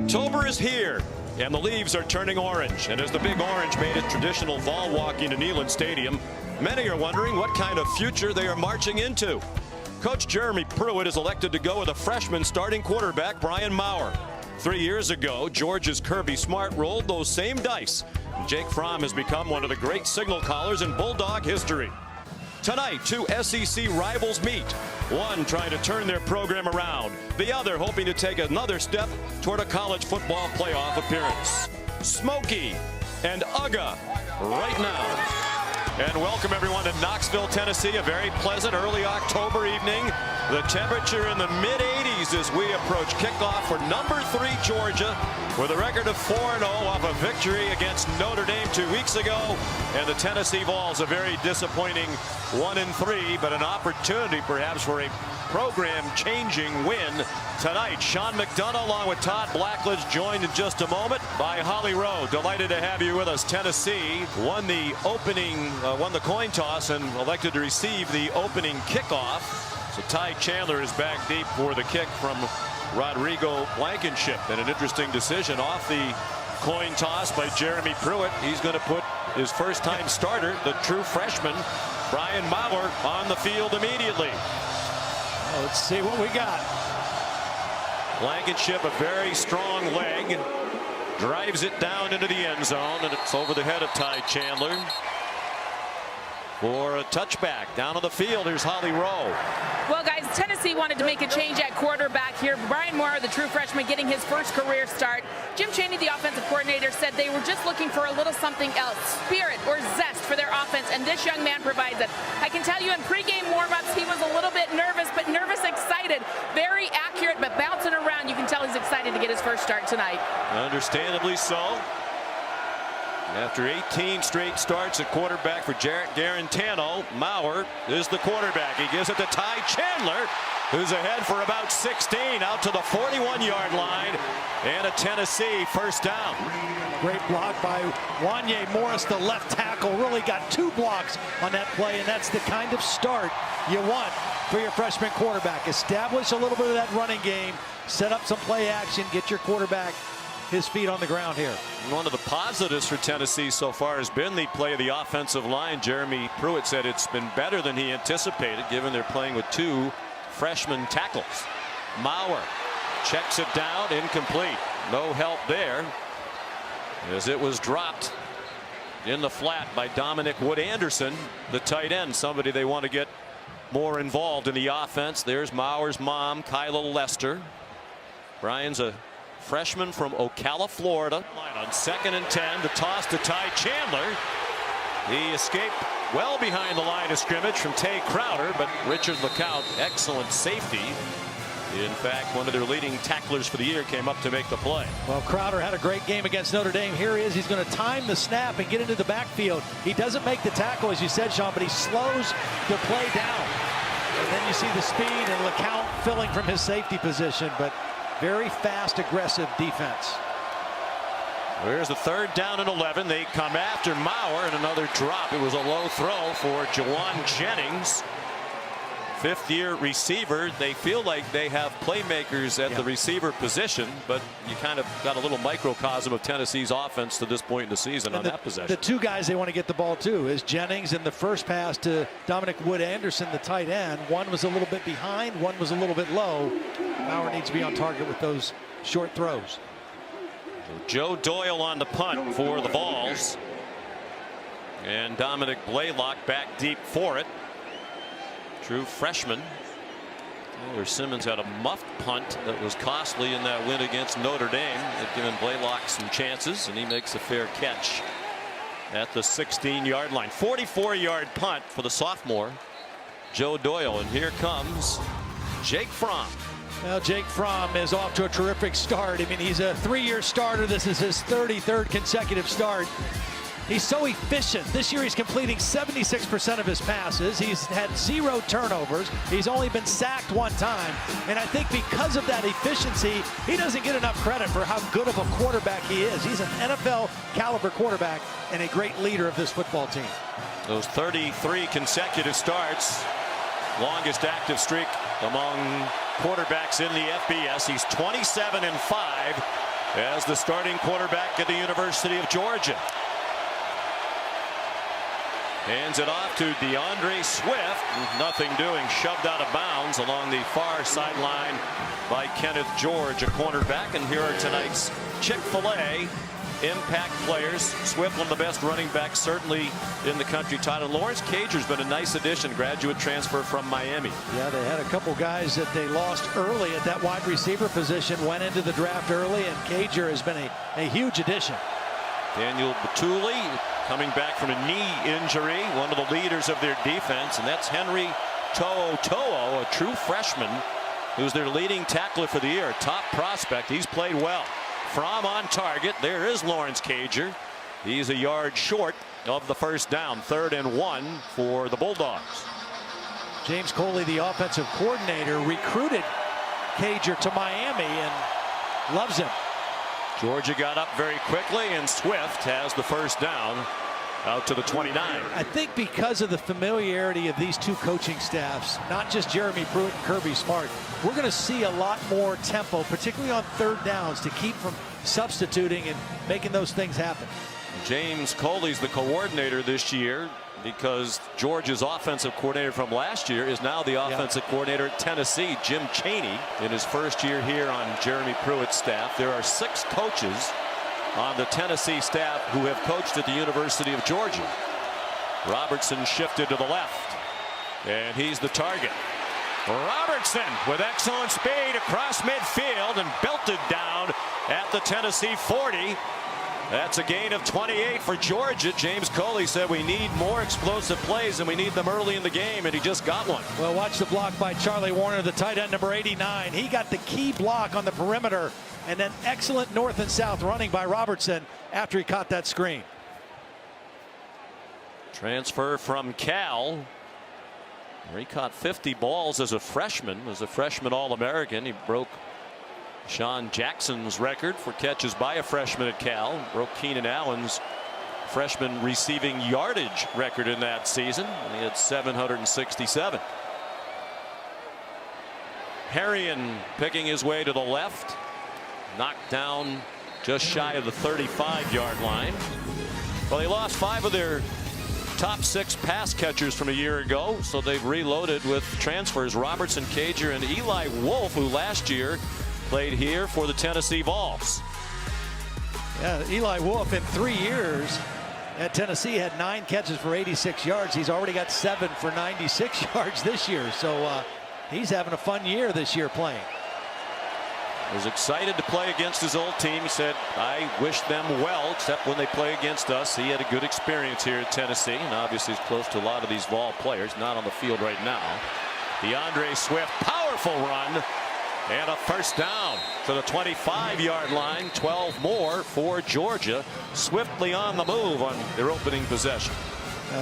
October is here, and the leaves are turning orange. And as the Big Orange made it traditional Vol walking to Neyland Stadium, many are wondering what kind of future they are marching into. Coach Jeremy Pruitt is elected to go with a freshman starting quarterback, Brian Maurer. 3 years ago, Georgia's Kirby Smart rolled those same dice. Jake Fromm has become one of the great signal callers in Bulldog history. Tonight, two SEC rivals meet. One trying to turn their program around. The other hoping to take another step toward a college football playoff appearance. Smokey and Ugga right now. And welcome everyone to Knoxville, Tennessee. A very pleasant early October evening. The temperature in the mid-80s as we approach kickoff for number 3 Georgia with a record of 4-0 off a victory against Notre Dame 2 weeks ago. And the Tennessee Vols a very disappointing 1-3, but an opportunity perhaps for a program-changing win tonight. Sean McDonough along with Todd Blackledge joined in just a moment by Holly Rowe. Delighted to have you with us. Tennessee won the coin toss and elected to receive the opening kickoff. So Ty Chandler is back deep for the kick from Rodrigo Blankenship, and an interesting decision off the coin toss by Jeremy Pruitt. He's going to put his first-time starter, the true freshman, Brian Maurer, on the field immediately. Well, let's see what we got. Blankenship, a very strong leg, drives it down into the end zone, and it's over the head of Ty Chandler for a touchback. Down on the field, here's Holly Rowe. Well, guys, Tennessee wanted to make a change at quarterback here. Brian Maurer, the true freshman, getting his first career start. Jim Chaney, the offensive coordinator, said they were just looking for a little something else, spirit or zest for their offense, and this young man provides it. I can tell you in pregame warmups, he was a little bit nervous, but nervous, excited, very accurate, but bouncing around. You can tell he's excited to get his first start tonight. Understandably so. After 18 straight starts at quarterback for Jarrett Garantano, Maurer is the quarterback. He gives it to Ty Chandler, who's ahead for about 16, out to the 41-yard line, and a Tennessee first down. Great block by Wanye Morris, the left tackle. Really got 2 blocks on that play, and that's the kind of start you want for your freshman quarterback. Establish a little bit of that running game, set up some play action, get your quarterback his feet on the ground here. One of the positives for Tennessee so far has been the play of the offensive line. Jeremy Pruitt said it's been better than he anticipated, given they're playing with 2 freshman tackles. Maurer checks it down, incomplete. No help there, as it was dropped in the flat by Dominic Wood-Anderson, the tight end, somebody they want to get more involved in the offense. There's Maurer's mom, Kyla Lester. Brian's a freshman from Ocala, Florida. On 2nd and 10, the toss to Ty Chandler. He escaped well behind the line of scrimmage from Tay Crowder, but Richard LeCount, excellent safety. In fact, one of their leading tacklers for the year came up to make the play. Well, Crowder had a great game against Notre Dame. Here he is. He's going to time the snap and get into the backfield. He doesn't make the tackle, as you said, Sean, but he slows the play down. And then you see the speed and LeCount filling from his safety position, but very fast, aggressive defense. There's the 3rd down and 11. They come after Maurer, and another drop. It was a low throw for Jawan Jennings, 5th-year receiver. They feel like they have playmakers at the receiver position, but you kind of got a little microcosm of Tennessee's offense to this point in the season on that possession. The 2 guys they want to get the ball to is Jennings in the first pass to Dominic Wood-Anderson, the tight end. One was a little bit behind, one was a little bit low. Maurer needs to be on target with those short throws. Joe Doyle on the punt for the Vols, and Dominic Blaylock back deep for it. True freshman. Taylor Simmons had a muffed punt that was costly in that win against Notre Dame. They've given Blaylock some chances, and he makes a fair catch at the 16-yard line. 44-yard punt for the sophomore Joe Doyle, and here comes Jake Fromm. Well, Jake Fromm is off to a terrific start. I mean, he's a 3-year starter. This is his 33rd consecutive start. He's so efficient. This year he's completing 76% of his passes. He's had 0 turnovers. He's only been sacked 1 time. And I think because of that efficiency, he doesn't get enough credit for how good of a quarterback he is. He's an NFL caliber quarterback and a great leader of this football team. Those 33 consecutive starts, longest active streak among quarterbacks in the FBS. He's 27-5 as the starting quarterback at the University of Georgia. Hands it off to DeAndre Swift. Nothing doing. Shoved out of bounds along the far sideline by Kenneth George, a cornerback. And here are tonight's Chick-fil-A impact players. Swift, one of the best running backs certainly in the country. Tyler Lawrence Cager's been a nice addition, graduate transfer from Miami. Yeah, they had a couple guys that they lost early at that wide receiver position, went into the draft early, and Cager has been a huge addition. Daniel Batuli coming back from a knee injury, one of the leaders of their defense, and that's Henry To'o, a true freshman who's their leading tackler for the year, a top prospect. He's played well. Fromm on target. There is Lawrence Cager. He's a yard short of the first down. 3rd and 1 for the Bulldogs. James Coley, the offensive coordinator, recruited Cager to Miami and loves him. Georgia got up very quickly, and Swift has the first down out to the 29. I think because of the familiarity of these two coaching staffs, not just Jeremy Pruitt and Kirby Smart, we're going to see a lot more tempo, particularly on 3rd downs, to keep from substituting and making those things happen. James Coley's the coordinator this year because Georgia's offensive coordinator from last year is now the offensive coordinator at Tennessee, Jim Chaney, in his first year here on Jeremy Pruitt's staff. There are 6 coaches on the Tennessee staff who have coached at the University of Georgia. Robertson shifted to the left, and he's the target. Robertson with excellent speed across midfield and belted down at the Tennessee 40. That's a gain of 28 for Georgia. James Coley said we need more explosive plays and we need them early in the game, and he just got one. Well, watch the block by Charlie Warner, the tight end, number 89. He got the key block on the perimeter, and then excellent north and south running by Robertson after he caught that screen. Transfer from Cal, where he caught 50 balls as a freshman All-American. He broke Sean Jackson's record for catches by a freshman at Cal, broke Keenan Allen's freshman receiving yardage record in that season, and he had 767. Harrion picking his way to the left, knocked down just shy of the 35-yard line. Well, they lost 5 of their top 6 pass catchers from a year ago, so they've reloaded with transfers. Robertson, Cager, and Eli Wolf, who last year played here for the Tennessee Vols. Yeah, Eli Wolf in 3 years at Tennessee had 9 catches for 86 yards. He's already got 7 for 96 yards this year. So he's having a fun year this year playing. Was excited to play against his old team. He said, I wish them well, except when they play against us. He had a good experience here at Tennessee, and obviously he's close to a lot of these Vol players. Not on the field right now. DeAndre Swift, powerful run. And a first down to the 25-yard line. 12 more for Georgia. Swiftly on the move on their opening possession.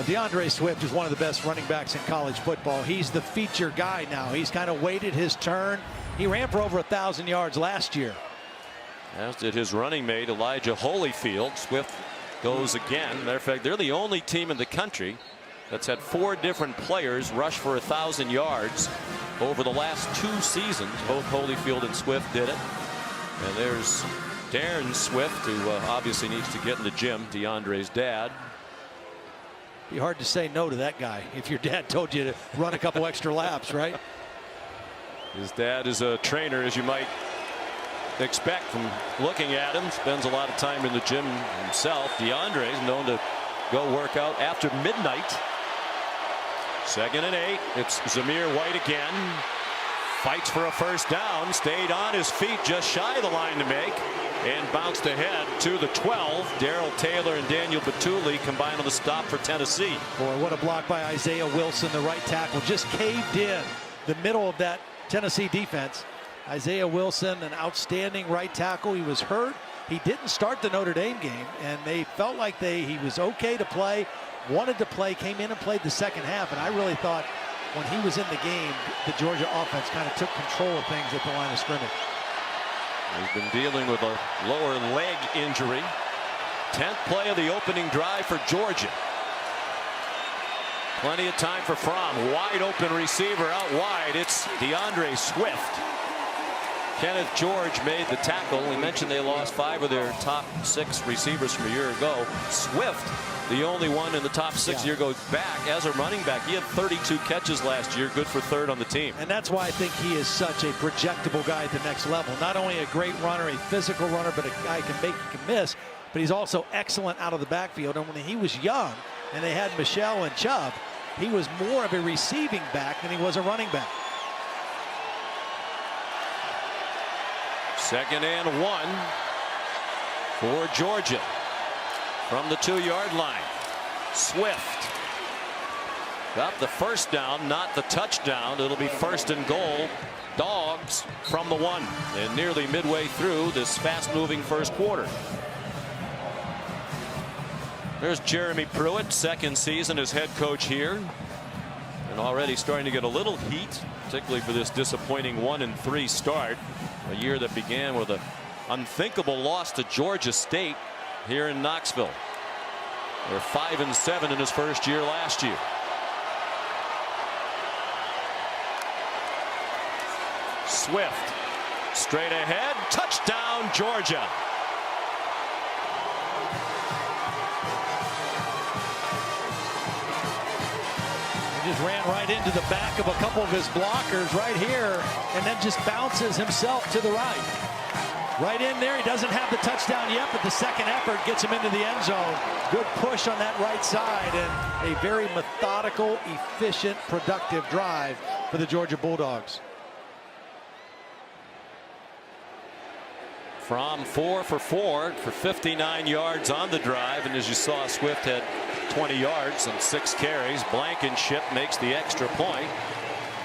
DeAndre Swift is one of the best running backs in college football. He's the feature guy now. He's kind of waited his turn. He ran for over 1,000 yards last year. As did his running mate Elijah Holyfield. Swift goes again. Matter of fact, they're the only team in the country that's had 4 different players rush for 1,000 yards over the last 2 seasons. Both Holyfield and Swift did it. And there's Darren Swift, who obviously needs to get in the gym, DeAndre's dad. Be hard to say no to that guy if your dad told you to run a couple extra laps, right? His dad is a trainer, as you might expect from looking at him. Spends a lot of time in the gym himself. DeAndre is known to go work out after midnight. 2nd and 8. It's Zamir White again. Fights for a first down. Stayed on his feet just shy of the line to make. And bounced ahead to the 12. Darrell Taylor and Daniel Batuli combined on the stop for Tennessee. Boy, what a block by Isaiah Wilson, the right tackle. Just caved in the middle of that Tennessee defense. Isaiah Wilson, an outstanding right tackle. He was hurt. He didn't start the Notre Dame game, and they felt like he was okay to play, wanted to play, came in and played the second half. And I really thought when he was in the game, the Georgia offense kind of took control of things at the line of scrimmage. He's been dealing with a lower leg injury. 10th play of the opening drive for Georgia. Plenty of time for Fromm. Wide open receiver out wide. It's DeAndre Swift. Kenneth George made the tackle. We mentioned they lost 5 of their top 6 receivers from a year ago. Swift, the only one in the top 6 year, goes back as a running back. He had 32 catches last year, good for 3rd on the team. And that's why I think he is such a projectable guy at the next level. Not only a great runner, a physical runner, but a guy who can make, he can miss. But he's also excellent out of the backfield. And when he was young and they had Michelle and Chubb, he was more of a receiving back than he was a running back. 2nd and 1 for Georgia from the 2-yard line. Swift got the first down, not the touchdown. It'll be 1st and goal. Dogs from the 1 and nearly midway through this fast-moving first quarter. There's Jeremy Pruitt, 2nd season as head coach here, and already starting to get a little heat, particularly for this disappointing 1-3 start. A year that began with an unthinkable loss to Georgia State here in Knoxville. They're 5-7 in his first year last year. Swift straight ahead, touchdown Georgia. Just ran right into the back of a couple of his blockers right here, and then just bounces himself to the right in there. He doesn't have the touchdown yet, but the second effort gets him into the end zone. Good push on that right side, and a very methodical, efficient, productive drive for the Georgia Bulldogs. Fromm 4 for 4 for 59 yards on the drive, and as you saw, Swift had 20 yards on 6 carries. Blankenship makes the extra point.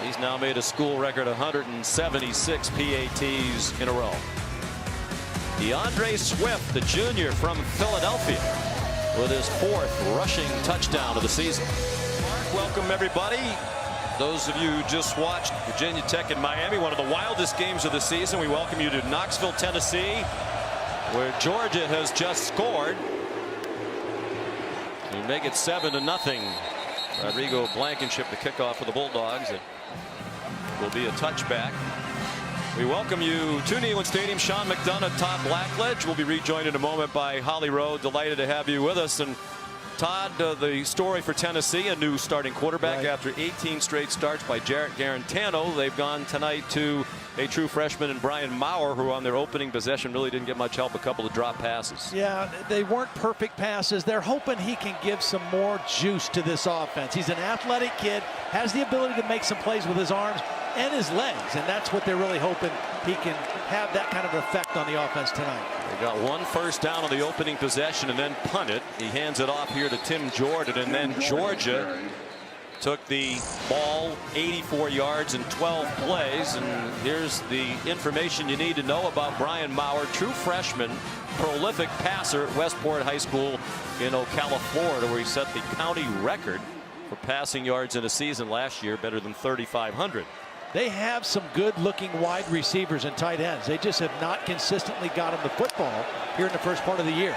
He's now made a school record 176 PATs in a row. DeAndre Swift, the junior from Philadelphia, with his 4th rushing touchdown of the season. Welcome everybody. Those of you who just watched Virginia Tech and Miami, one of the wildest games of the season. We welcome you to Knoxville, Tennessee, where Georgia has just scored to make it 7-0. Rodrigo Blankenship, the kickoff for the Bulldogs. It will be a touchback. We welcome you to Neyland Stadium. Sean McDonough, Todd Blackledge will be rejoined in a moment by Holly Rowe. Delighted to have you with us. And Todd, the story for Tennessee, a new starting quarterback after 18 straight starts by Jarrett Garantano. They've gone tonight to a true freshman in Brian Maurer, who on their opening possession really didn't get much help, a couple of drop passes. Yeah, they weren't perfect passes. They're hoping he can give some more juice to this offense. He's an athletic kid, has the ability to make some plays with his arms and his legs, and that's what they're really hoping he can have that kind of effect on the offense tonight. They got 1 first down on the opening possession and then punt it. He hands it off here to Tim Jordan, and then Georgia took the ball 84 yards in 12 plays. And here's the information you need to know about Brian Maurer, true freshman, prolific passer at Westport High School in Ocala, Florida, where he set the county record for passing yards in a season last year, better than 3,500. They have some good-looking wide receivers and tight ends. They just have not consistently got them the football here in the first part of the year.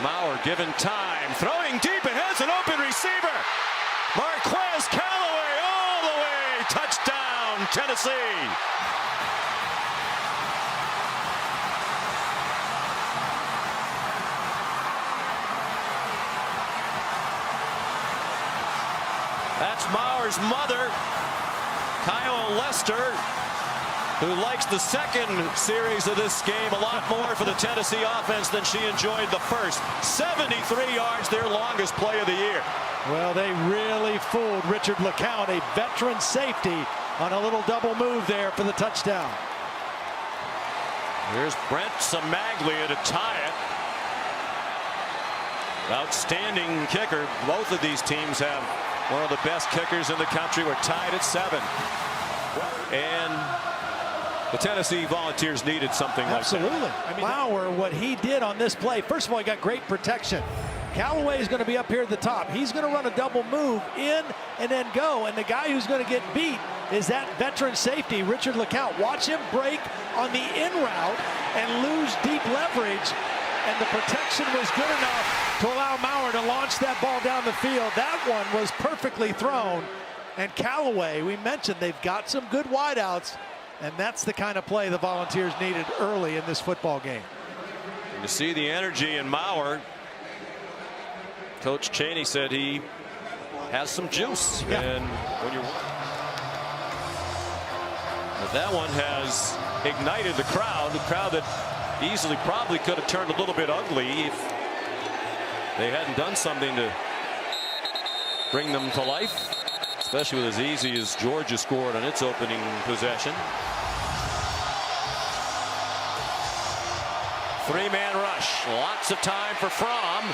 Maurer given time, throwing deep, and has an open receiver. Marquez Callaway all the way, touchdown Tennessee. That's Maurer's mother, Kyle Lester, who likes the second series of this game a lot more for the Tennessee offense than she enjoyed the first. 73 yards, their longest play of the year. Well, they really fooled Richard LeCount, a veteran safety, on a little double move there for the touchdown. Here's Brent Samaglia to tie it. Outstanding kicker. Both of these teams have one of the best kickers in the country. We're tied at 7. And the Tennessee Volunteers needed something like that. Absolutely. I mean, Maurer, what he did on this play, first of all, he got great protection. Callaway is going to be up here at the top. He's going to run a double move in and then go. And the guy who's going to get beat is that veteran safety, Richard LeCount. Watch him break on the in route and lose deep leverage. And the protection was good enough to allow Maurer to launch that ball down the field. That one was perfectly thrown. And Callaway, we mentioned they've got some good wideouts. And that's the kind of play the Volunteers needed early in this football game. You see the energy in Maurer. Coach Chaney said he has some juice. Yeah. And when you're, but that one has ignited the crowd that easily probably could have turned a little bit ugly if they hadn't done something to bring them to life, especially with as easy as Georgia scored on its opening possession. Three-man rush. Lots of time for Fromm.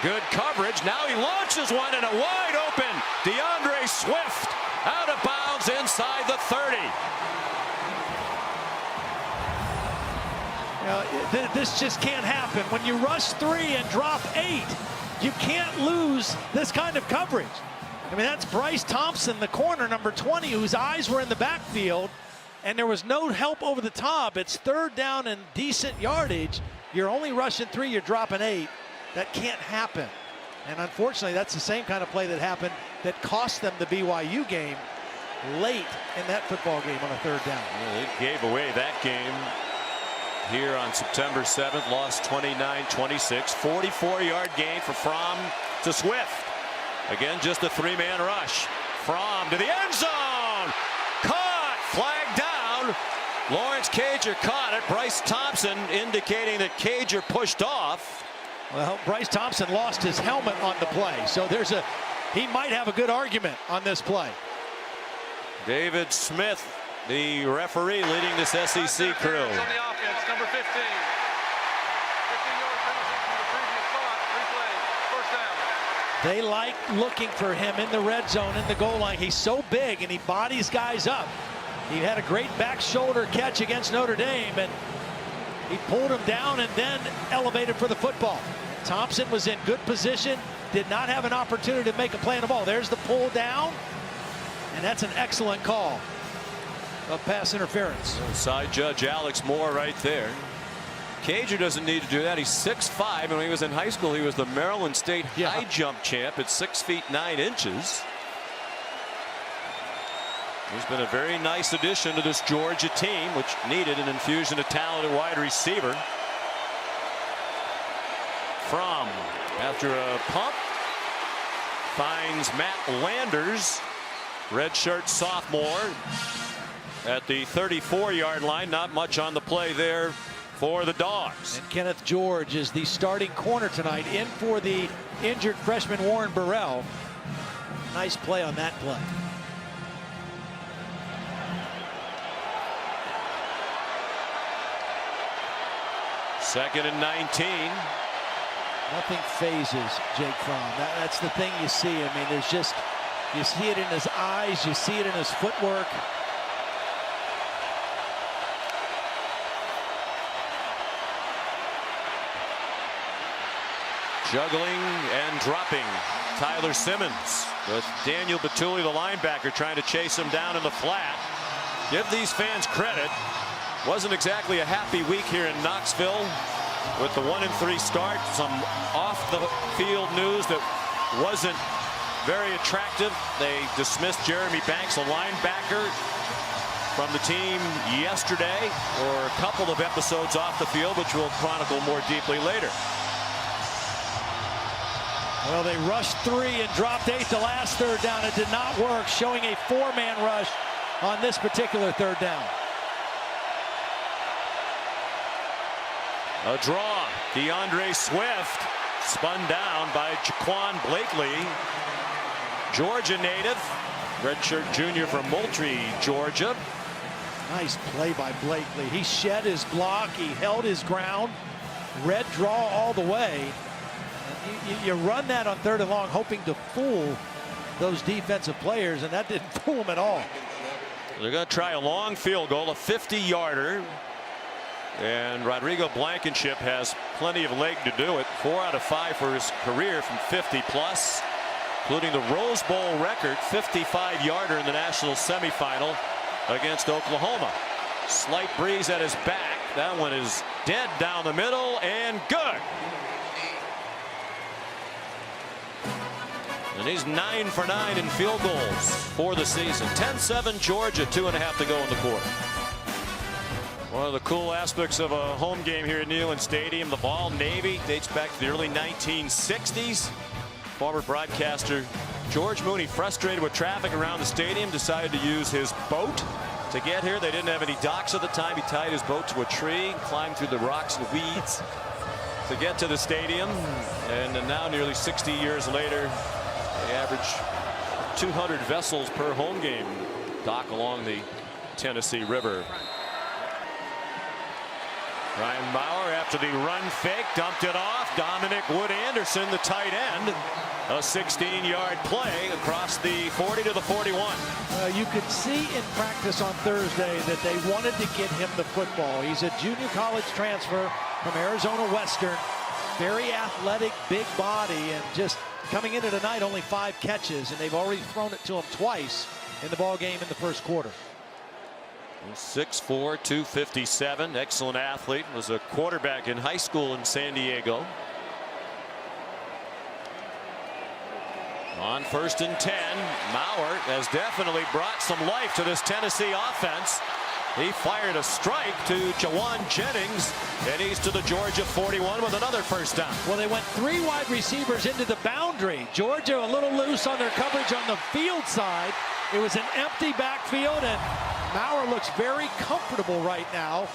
Good coverage. Now he launches one and a wide open DeAndre Swift out of bounds inside the 30. This just can't happen. When you rush 3 and drop 8, you can't lose this kind of coverage. I mean, that's Bryce Thompson, the corner, number 20, whose eyes were in the backfield, and there was no help over the top. It's third down and decent yardage. You're only rushing 3, you're dropping 8. That can't happen. And unfortunately, that's the same kind of play that happened that cost them the BYU game late in that football game on a third down. Well, they gave away that game here on September 7th, lost 29-26. 44-yard gain for Fromm to Swift. Again, just a 3-man rush. Fromm to the end zone. Caught, flag down. Lawrence Cager caught it. Bryce Thompson indicating that Cager pushed off. Well, Bryce Thompson lost his helmet on the play, so he might have a good argument on this play. David Smith, the referee, leading this SEC crew. On the offense, number 15. 15-yard penalty from the previous spot. Replay. First down. They like looking for him in the red zone, in the goal line. He's so big and he bodies guys up. He had a great back shoulder catch against Notre Dame, and he pulled him down and then elevated for the football. Thompson was in good position, did not have an opportunity to make a play on the ball. There's the pull down, and that's an excellent call of pass interference. Side judge Alex Moore right there. Cager doesn't need to do that. He's 6'5", and when he was in high school, he was the Maryland State high jump champ at 6 feet 9 inches. He's been a very nice addition to this Georgia team, which needed an infusion of talent at wide receiver. Fromm, after a pump, finds Matt Landers, redshirt sophomore, at the 34-yard line. Not much on the play there for the Dogs. And Kenneth George is the starting corner tonight, in for the injured freshman Warren Burrell. Nice play on that play. Second and 19. Nothing phases Jake Fromm. That's the thing you see. I mean, there's just, you see it in his eyes, you see it in his footwork. Juggling and dropping Tyler Simmons, with Daniel Batuli, the linebacker, trying to chase him down in the flat. Give these fans credit. Wasn't exactly a happy week here in Knoxville with the 1-3 start. Some off the field news that wasn't very attractive. They dismissed Jeremy Banks, a linebacker, from the team yesterday, or a couple of episodes off the field, which we'll chronicle more deeply later. Well, they rushed 3 and dropped 8 the last third down. It did not work, showing a 4-man rush on this particular third down. A draw. DeAndre Swift spun down by Jaquan Blakely, Georgia native, redshirt junior from Moultrie, Georgia. Nice play by Blakely. He shed his block. He held his ground. Red draw all the way. You run that on third and long, hoping to fool those defensive players, and that didn't fool them at all. They're going to try a long field goal, a 50-yarder. And Rodrigo Blankenship has plenty of leg to do it. 4 out of 5 for his career from 50+, including the Rose Bowl record 55-yarder in the national semifinal against Oklahoma. Slight breeze at his back. That one is dead down the middle and good. And he's 9 for 9 in field goals for the season. 10-7 Georgia, 2.5 to go in the quarter. One of the cool aspects of a home game here at Neyland Stadium, the Vol Navy dates back to the early 1960s. Former broadcaster George Mooney, frustrated with traffic around the stadium, decided to use his boat to get here. They didn't have any docks at the time. He tied his boat to a tree, climbed through the rocks and weeds to get to the stadium. And now, nearly 60 years later, they average 200 vessels per home game dock along the Tennessee River. Brian Maurer, after the run fake, dumped it off. Dominic Wood Anderson, the tight end. A 16-yard play across the 40 to the 41. You could see in practice on Thursday that they wanted to get him the football. He's a junior college transfer from Arizona Western. Very athletic, big body, and just coming into tonight, only 5 catches, and they've already thrown it to him twice in the ball game in the first quarter. 6'4", 257, excellent athlete. Was a quarterback in high school in San Diego. On 1st and 10, Maurer has definitely brought some life to this Tennessee offense. He fired a strike to Jawan Jennings, and he's to the Georgia 41 with another first down. Well, they went 3 wide receivers into the boundary. Georgia a little loose on their coverage on the field side. It was an empty backfield, and Maurer looks very comfortable right now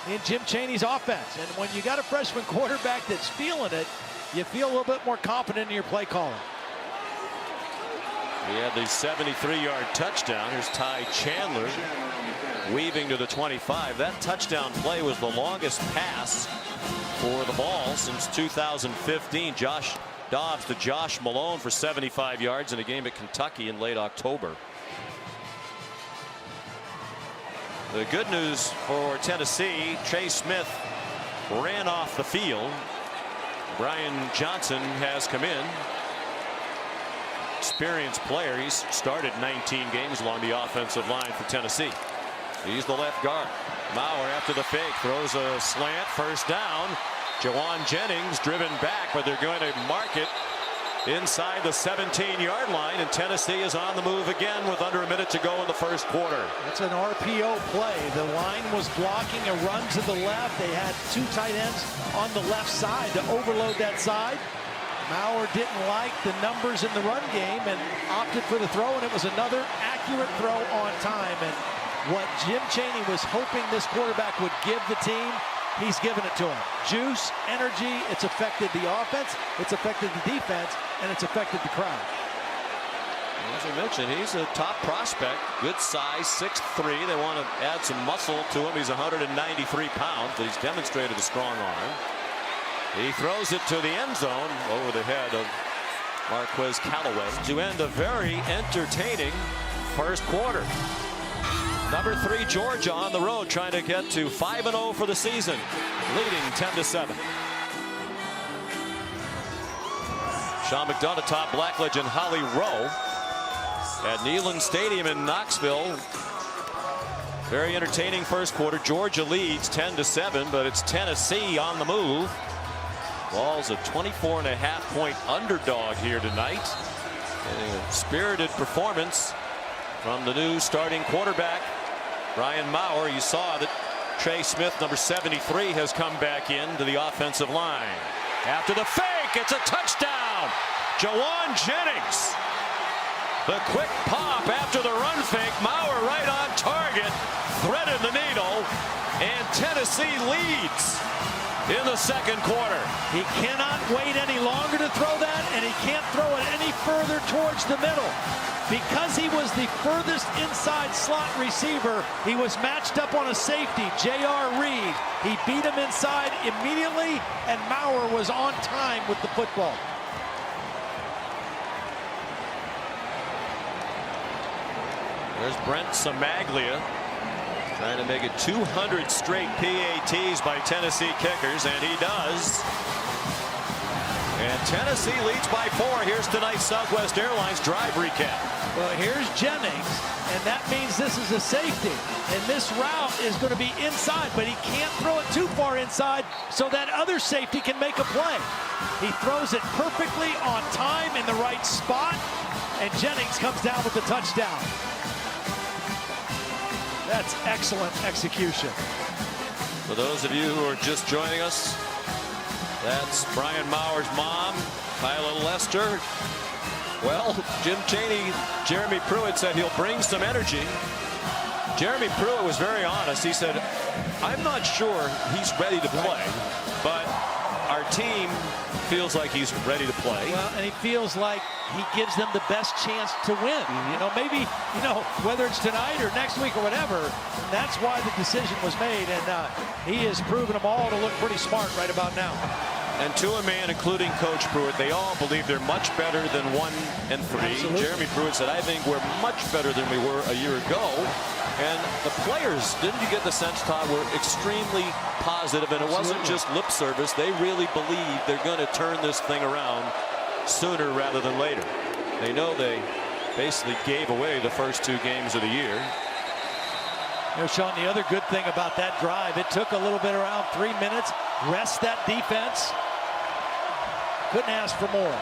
in Jim Chaney's offense. And when you got a freshman quarterback that's feeling it, you feel a little bit more confident in your play calling. He had the 73-yard touchdown. Here's Ty Chandler weaving to the 25. That touchdown play was the longest pass for the Vols since 2015. Josh Dobbs to Josh Malone for 75 yards in a game at Kentucky in late October. The good news for Tennessee, Trey Smith ran off the field. Brian Johnson has come in. Experienced player. He's started 19 games along the offensive line for Tennessee. He's the left guard. Maurer, after the fake, throws a slant, first down. Jawan Jennings driven back, but they're going to mark it inside the 17-yard line, and Tennessee is on the move again with under a minute to go in the first quarter. It's an RPO play. The line was blocking a run to the left. They had 2 tight ends on the left side to overload that side. Maurer didn't like the numbers in the run game and opted for the throw, and it was another accurate throw on time. And what Jim Chaney was hoping this quarterback would give the team, he's given it to him. Juice, energy, it's affected the offense, it's affected the defense, and it's affected the crowd. As I mentioned, he's a top prospect, good size, 6'3". They want to add some muscle to him. He's 193 pounds, but he's demonstrated a strong arm. He throws it to the end zone over the head of Marquez Callaway to end a very entertaining first quarter. Number 3 Georgia on the road trying to get to 5-0 for the season, leading 10-7. Sean McDonough, Todd Blackledge, and Holly Rowe at Neyland Stadium in Knoxville. Very entertaining first quarter. Georgia leads 10-7, but it's Tennessee on the move. Vols a 24.5-point underdog here tonight. And a spirited performance from the new starting quarterback, Brian Maurer. You saw that Trey Smith, number 73, has come back into the offensive line. After the fake, it's a touchdown. Jawan Jennings. The quick pop after the run fake. Maurer right on target, threaded the needle, and Tennessee leads in the second quarter. He cannot wait any longer to throw that, and he can't throw it any further towards the middle. Because he was the furthest inside slot receiver, he was matched up on a safety, J.R. Reed. He beat him inside immediately, and Maurer was on time with the football. There's Brent Samaglia trying to make it 200 straight PATs by Tennessee kickers, and he does. And Tennessee leads by 4. Here's tonight's Southwest Airlines drive recap. Well, here's Jennings, and that means this is a safety. And this route is going to be inside, but he can't throw it too far inside so that other safety can make a play. He throws it perfectly on time in the right spot, and Jennings comes down with the touchdown. That's excellent execution. For those of you who are just joining us, that's Brian Maurer's mom, Kyla Lester. Well, Jim Chaney, Jeremy Pruitt said he'll bring some energy. Jeremy Pruitt was very honest. He said, I'm not sure he's ready to play, but our team feels like he's ready to play. Well, and he feels like he gives them the best chance to win. You know, maybe, you know, whether it's tonight or next week or whatever, that's why the decision was made. And he has proven them all to look pretty smart right about now. And to a man, including Coach Pruitt, they all believe they're much better than 1-3. Absolutely. Jeremy Pruitt said, I think we're much better than we were a year ago. And the players, didn't you get the sense, Todd, were extremely positive, and it wasn't just lip service. They really believe they're going to turn this thing around sooner rather than later. They know they basically gave away the first 2 games of the year. You know, Sean, the other good thing about that drive, it took a little bit around 3 minutes. Rest that defense. Couldn't ask for more.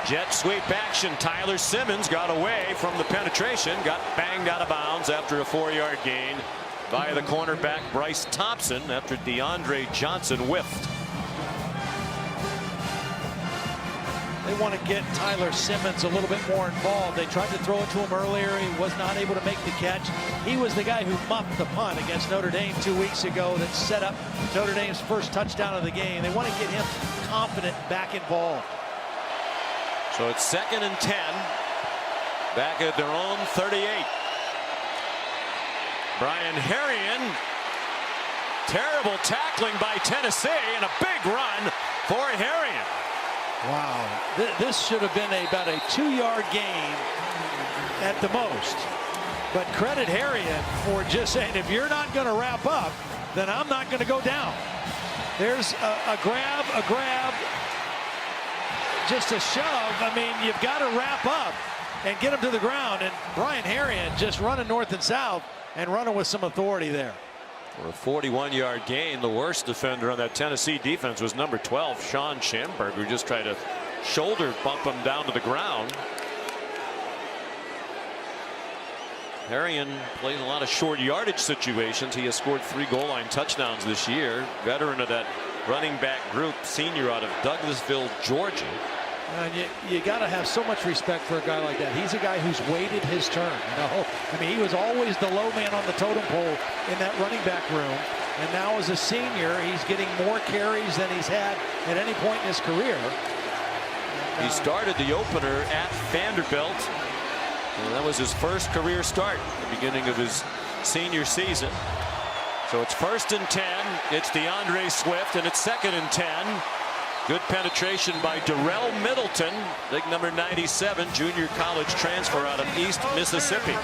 Jet sweep action. Tyler Simmons got away from the penetration, got banged out of bounds after a 4-yard gain by the cornerback Bryce Thompson after DeAndre Johnson whiffed. They want to get Tyler Simmons a little bit more involved. They tried to throw it to him earlier. He was not able to make the catch. He was the guy who muffed the punt against Notre Dame 2 weeks ago that set up Notre Dame's first touchdown of the game. They want to get him confident back involved. So it's 2nd and 10. Back at their own 38. Brian Harrion. Terrible tackling by Tennessee and a big run for Harrion. Wow. This should have been about a 2-yard gain at the most. But credit Harrion for just saying, if you're not going to wrap up, then I'm not going to go down. There's a grab, just a shove. I mean, you've got to wrap up and get him to the ground. And Brian Harrion just running north and south and running with some authority there. For a 41-yard gain, the worst defender on that Tennessee defense was number 12, Sean Schamberg, who just tried to shoulder bump him down to the ground. Harrion plays a lot of short yardage situations. He has scored 3 goal line touchdowns this year. Veteran of that running back group, senior out of Douglasville, Georgia. And you got to have so much respect for a guy like that. He's a guy who's waited his turn. You know, I mean, he was always the low man on the totem pole in that running back room. And now as a senior, he's getting more carries than he's had at any point in his career. He started the opener at Vanderbilt. And that was his first career start at the beginning of his senior season. So it's 1st and 10. It's DeAndre Swift, and it's 2nd and 10. Good penetration by Darrell Middleton, big number 97, junior college transfer out of East Mississippi.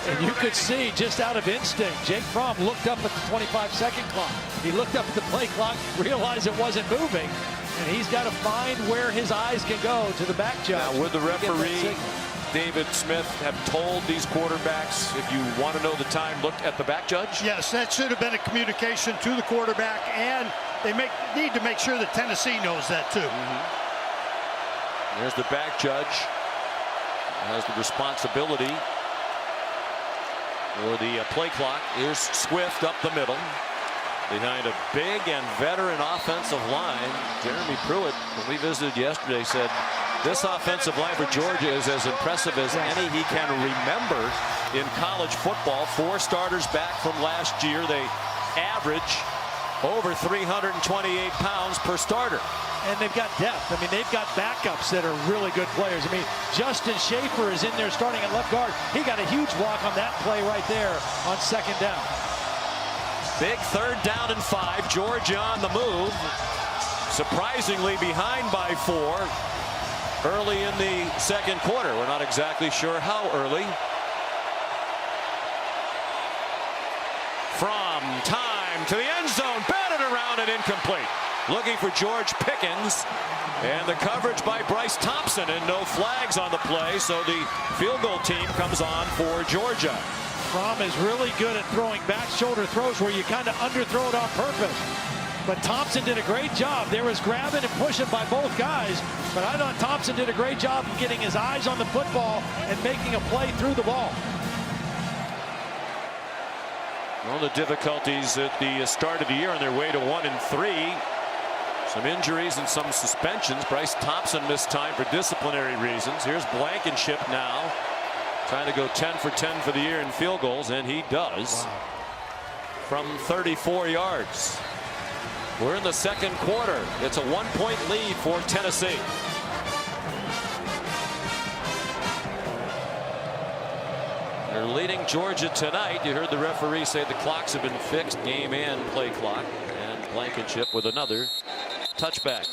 And you could see, just out of instinct, Jake Fromm looked up at the 25-second clock. He looked up at the play clock, realized it wasn't moving, and he's got to find where his eyes can go to the back judge. Now, would the referee, David Smith, have told these quarterbacks, if you want to know the time, look at the back judge? Yes, that should have been a communication to the quarterback, and they need to make sure that Tennessee knows that too. There's the back judge. Has the responsibility for the play clock. Here's Swift up the middle. Behind a big and veteran offensive line. Jeremy Pruitt, when we visited yesterday, said this offensive line for Georgia is as impressive as any he can remember in college football. 4 starters back from last year. They average over 328 pounds per starter. And they've got depth. I mean, they've got backups that are really good players. I mean, Justin Schaefer is in there starting at left guard. He got a huge block on that play right there on 2nd down. Big 3rd down and 5. Georgia on the move. Surprisingly behind by 4 early in the 2nd quarter. We're not exactly sure how early. Fromm, time to the end zone, batted around and incomplete. Looking for George Pickens, and the coverage by Bryce Thompson, and no flags on the play, so the field goal team comes on for Georgia. Fromm is really good at throwing back shoulder throws where you kind of underthrow it on purpose. But Thompson did a great job. There was grabbing and pushing by both guys, but I thought Thompson did a great job of getting his eyes on the football and making a play through the ball. One of the difficulties at the start of the year on their way to 1-3. Some injuries and some suspensions. Bryce Thompson missed time for disciplinary reasons. Here's Blankenship now trying to go 10 for 10 for the year in field goals, and he does. Wow. From 34 yards. We're in the second quarter. It's a 1-point lead for Tennessee. They're leading Georgia tonight. You heard the referee say the clocks have been fixed, game and play clock. And Blankenship with another touchback.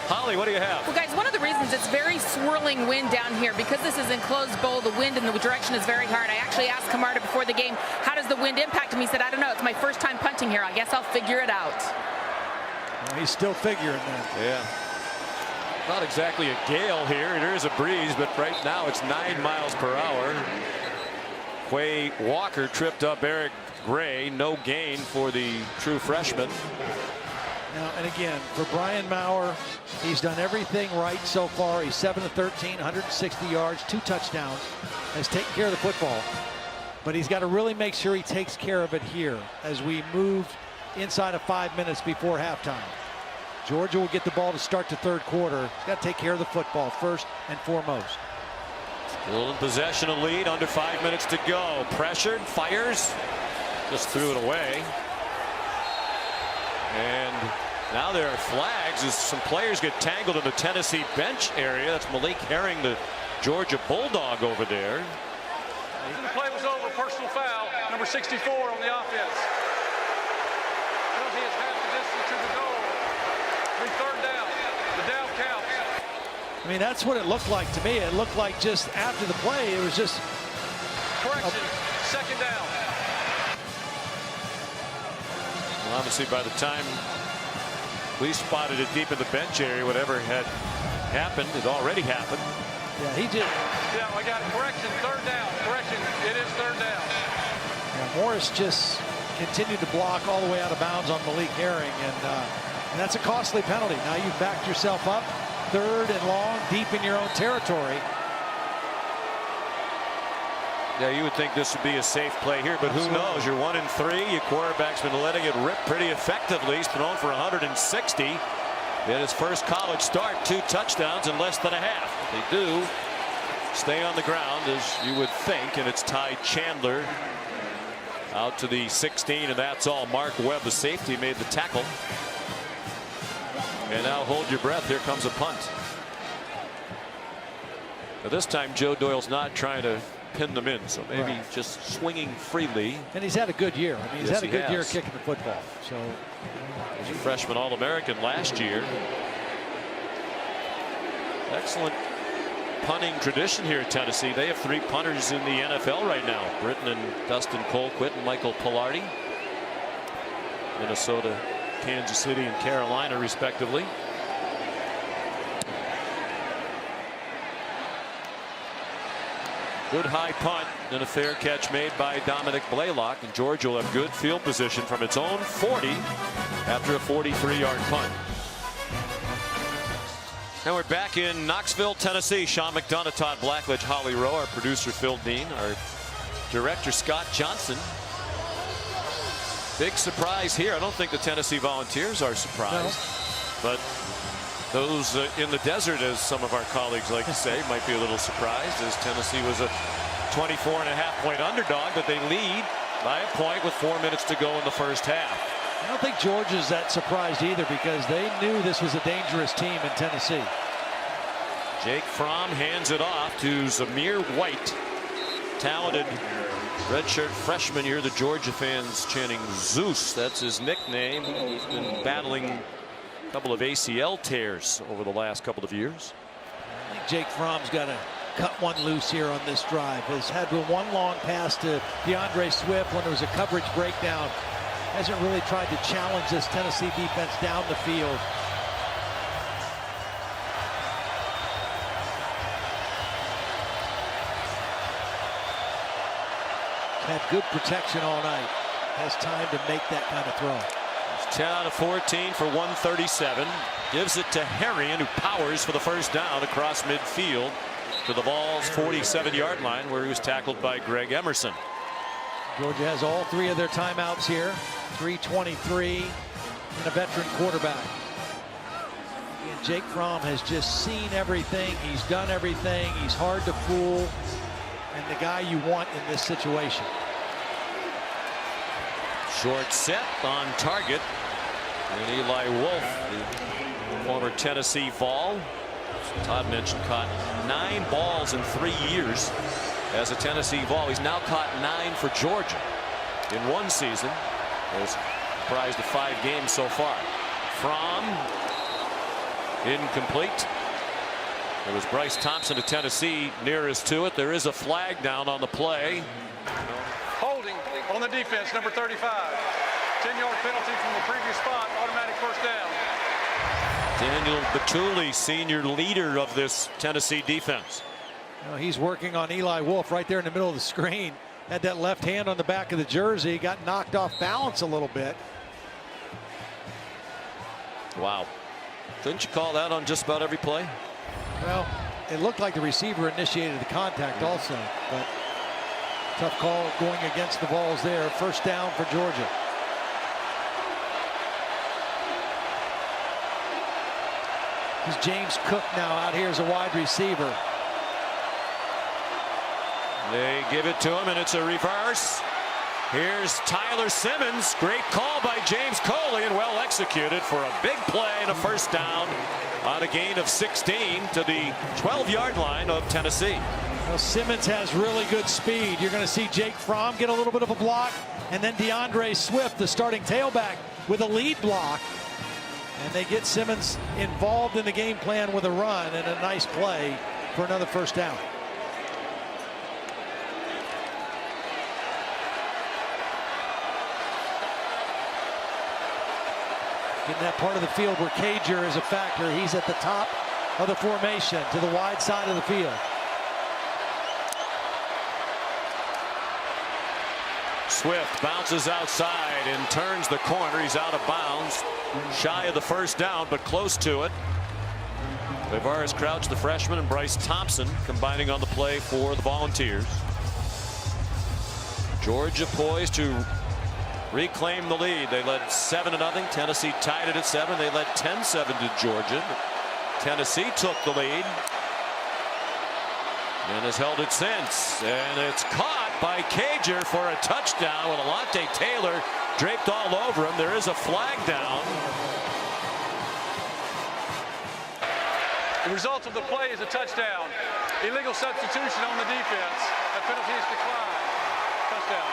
Holly, what do you have? Well, guys, one of the reasons it's very swirling wind down here, because this is enclosed bowl, the wind in the direction is very hard. I actually asked Camarda before the game, how does the wind impact him? He said, I don't know. It's my first time punting here. I guess I'll figure it out. Well, he's still figuring that. Yeah. Not exactly a gale here. There is a breeze, but right now it's 9 miles per hour. Quay Walker tripped up Eric Gray. No gain for the true freshman. Now, and again, for Brian Maurer, he's done everything right so far. He's 7 of 13, 160 yards, 2 touchdowns, has taken care of the football. But he's got to really make sure he takes care of it here as we move inside of 5 minutes before halftime. Georgia will get the ball to start the third quarter. He's got to take care of the football first and foremost. Still in possession of lead, under 5 minutes to go. Pressured, fires, just threw it away. And now there are flags as some players get tangled in the Tennessee bench area. That's Malik Herring, the Georgia Bulldog over there. The play was over. Personal foul. Number 64 on the offense. Penalty is half the distance to the goal. Third down. The down counts. I mean, that's what it looked like to me. It looked like just after the play, it was just... Correction. Second down. Well, obviously, by the time we spotted it deep in the bench area, whatever had happened, it already happened. Yeah, he did. Yeah, I got it. Correction. Third down. Correction. It is third down. Yeah, Morris just continued to block all the way out of bounds on Malik Herring, and that's a costly penalty. Now you've backed yourself up, third and long, deep in your own territory. Yeah, you would think this would be a safe play here, but who knows? You're 1-3. Your quarterback's been letting it rip pretty effectively. He's thrown for 160. In his first college start, 2 touchdowns in less than a half. They do stay on the ground, as you would think, and it's Ty Chandler out to the 16, and that's all. Mark Webb, the safety, made the tackle. And now hold your breath. Here comes a punt. Now this time Joe Doyle's not trying to pin them in, so maybe just swinging freely. And he's had a good year. I mean, he's Yes, had a he good year has. kicking the football. So He's a freshman All-American last year. Excellent punting tradition here at Tennessee. They have 3 punters in the NFL right now. Britton and Dustin Colquitt and Michael Pilardi. Minnesota, Kansas City, and Carolina, respectively. Good high punt and a fair catch made by Dominic Blaylock, and Georgia will have good field position from its own 40 after a 43-yard punt. And we're back in Knoxville, Tennessee. Sean McDonough, Todd Blackledge, Holly Rowe, our producer Phil Dean, our director Scott Johnson. Big surprise here. I don't think the Tennessee Volunteers are surprised, but those in the desert, as some of our colleagues like to say, might be a little surprised, as Tennessee was a 24.5-point underdog, but they lead by a point with 4 minutes to go in the first half. I don't think Georgia's that surprised either, because they knew this was a dangerous team in Tennessee. Jake Fromm hands it off to Zamir White, talented redshirt freshman here. The Georgia fans chanting Zeus. That's his nickname. He's been battling a couple of ACL tears over the last couple of years. I think Jake Fromm's got to cut one loose here on this drive. Has had one long pass to DeAndre Swift when there was a coverage breakdown. Hasn't really tried to challenge this Tennessee defense down the field. Had good protection all night. Has time to make that kind of throw. It's 10 out of 14 for 137. Gives it to Herrian, who powers for the first down across midfield to the Vols' 47-yard line, where he was tackled by Greg Emerson. Georgia has all 3 of their timeouts here. 3:23 and a veteran quarterback. And Jake Fromm has just seen everything. He's done everything. He's hard to fool, and the guy you want in this situation. Short set on target. And Eli Wolf, the former Tennessee Vol, Todd mentioned, caught 9 balls in 3 years as a Tennessee Vol. He's now caught 9 for Georgia in 1 season. He's comprised of 5 games so far. Fromm, incomplete. It was Bryce Thompson of Tennessee nearest to it. There is a flag down on the play. Holding on the defense, number 35. 10-yard penalty from the previous spot, automatic first down. Daniel Batuli, senior leader of this Tennessee defense. You know, he's working on Eli Wolf right there in the middle of the screen. Had that left hand on the back of the jersey, got knocked off balance a little bit. Wow. Couldn't you call that on just about every play? Well, it looked like the receiver initiated the contact also, but tough call going against the Vols there. First down for Georgia. Here's James Cook now out here as a wide receiver. They give it to him, and it's a reverse. Here's Tyler Simmons. Great call by James Coley, and well executed for a big play and a first down on a gain of 16 to the 12-yard line of Tennessee. Well, Simmons has really good speed. You're going to see Jake Fromm get a little bit of a block, and then DeAndre Swift, the starting tailback, with a lead block. And they get Simmons involved in the game plan with a run and a nice play for another first down. Getting that part of the field where Cager is a factor. He's at the top of the formation to the wide side of the field. Swift bounces outside and turns the corner. He's out of bounds. Shy of the first down, but close to it. Tavares Crouch, the freshman, and Bryce Thompson combining on the play for the Volunteers. Georgia poised to reclaim the lead. They led 7-0. Tennessee tied it at 7. They led 10-7 to Georgia. Tennessee took the lead and has held it since. And it's caught by Cager for a touchdown with Alontae Taylor draped all over him. There is a flag down. The result of the play is a touchdown. Illegal substitution on the defense. That penalty is declined. Touchdown.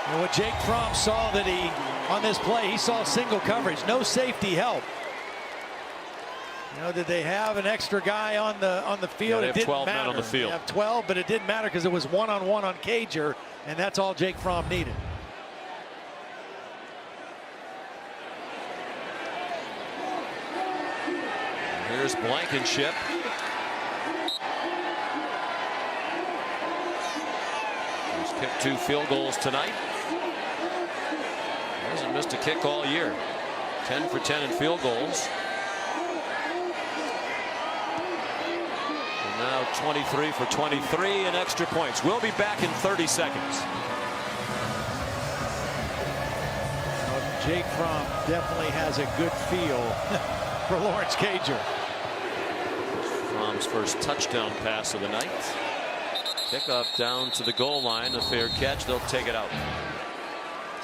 And what Jake Fromm saw that on this play, he saw single coverage, no safety help. You know, did they have an extra guy on the field? Yeah, it didn't 12 matter. men on the field. They have 12, but it didn't matter because it was one-on-one on Cager, and that's all Jake Fromm needed. Here's Blankenship. He's kicked 2 field goals tonight. He hasn't missed a kick all year. 10 for 10 in field goals. And now 23 for 23 in extra points. We'll be back in 30 seconds. Jake Fromm definitely has a good feel for Lawrence Cager. Fromm's first touchdown pass of the night. Kickoff down to the goal line. A fair catch. They'll take it out.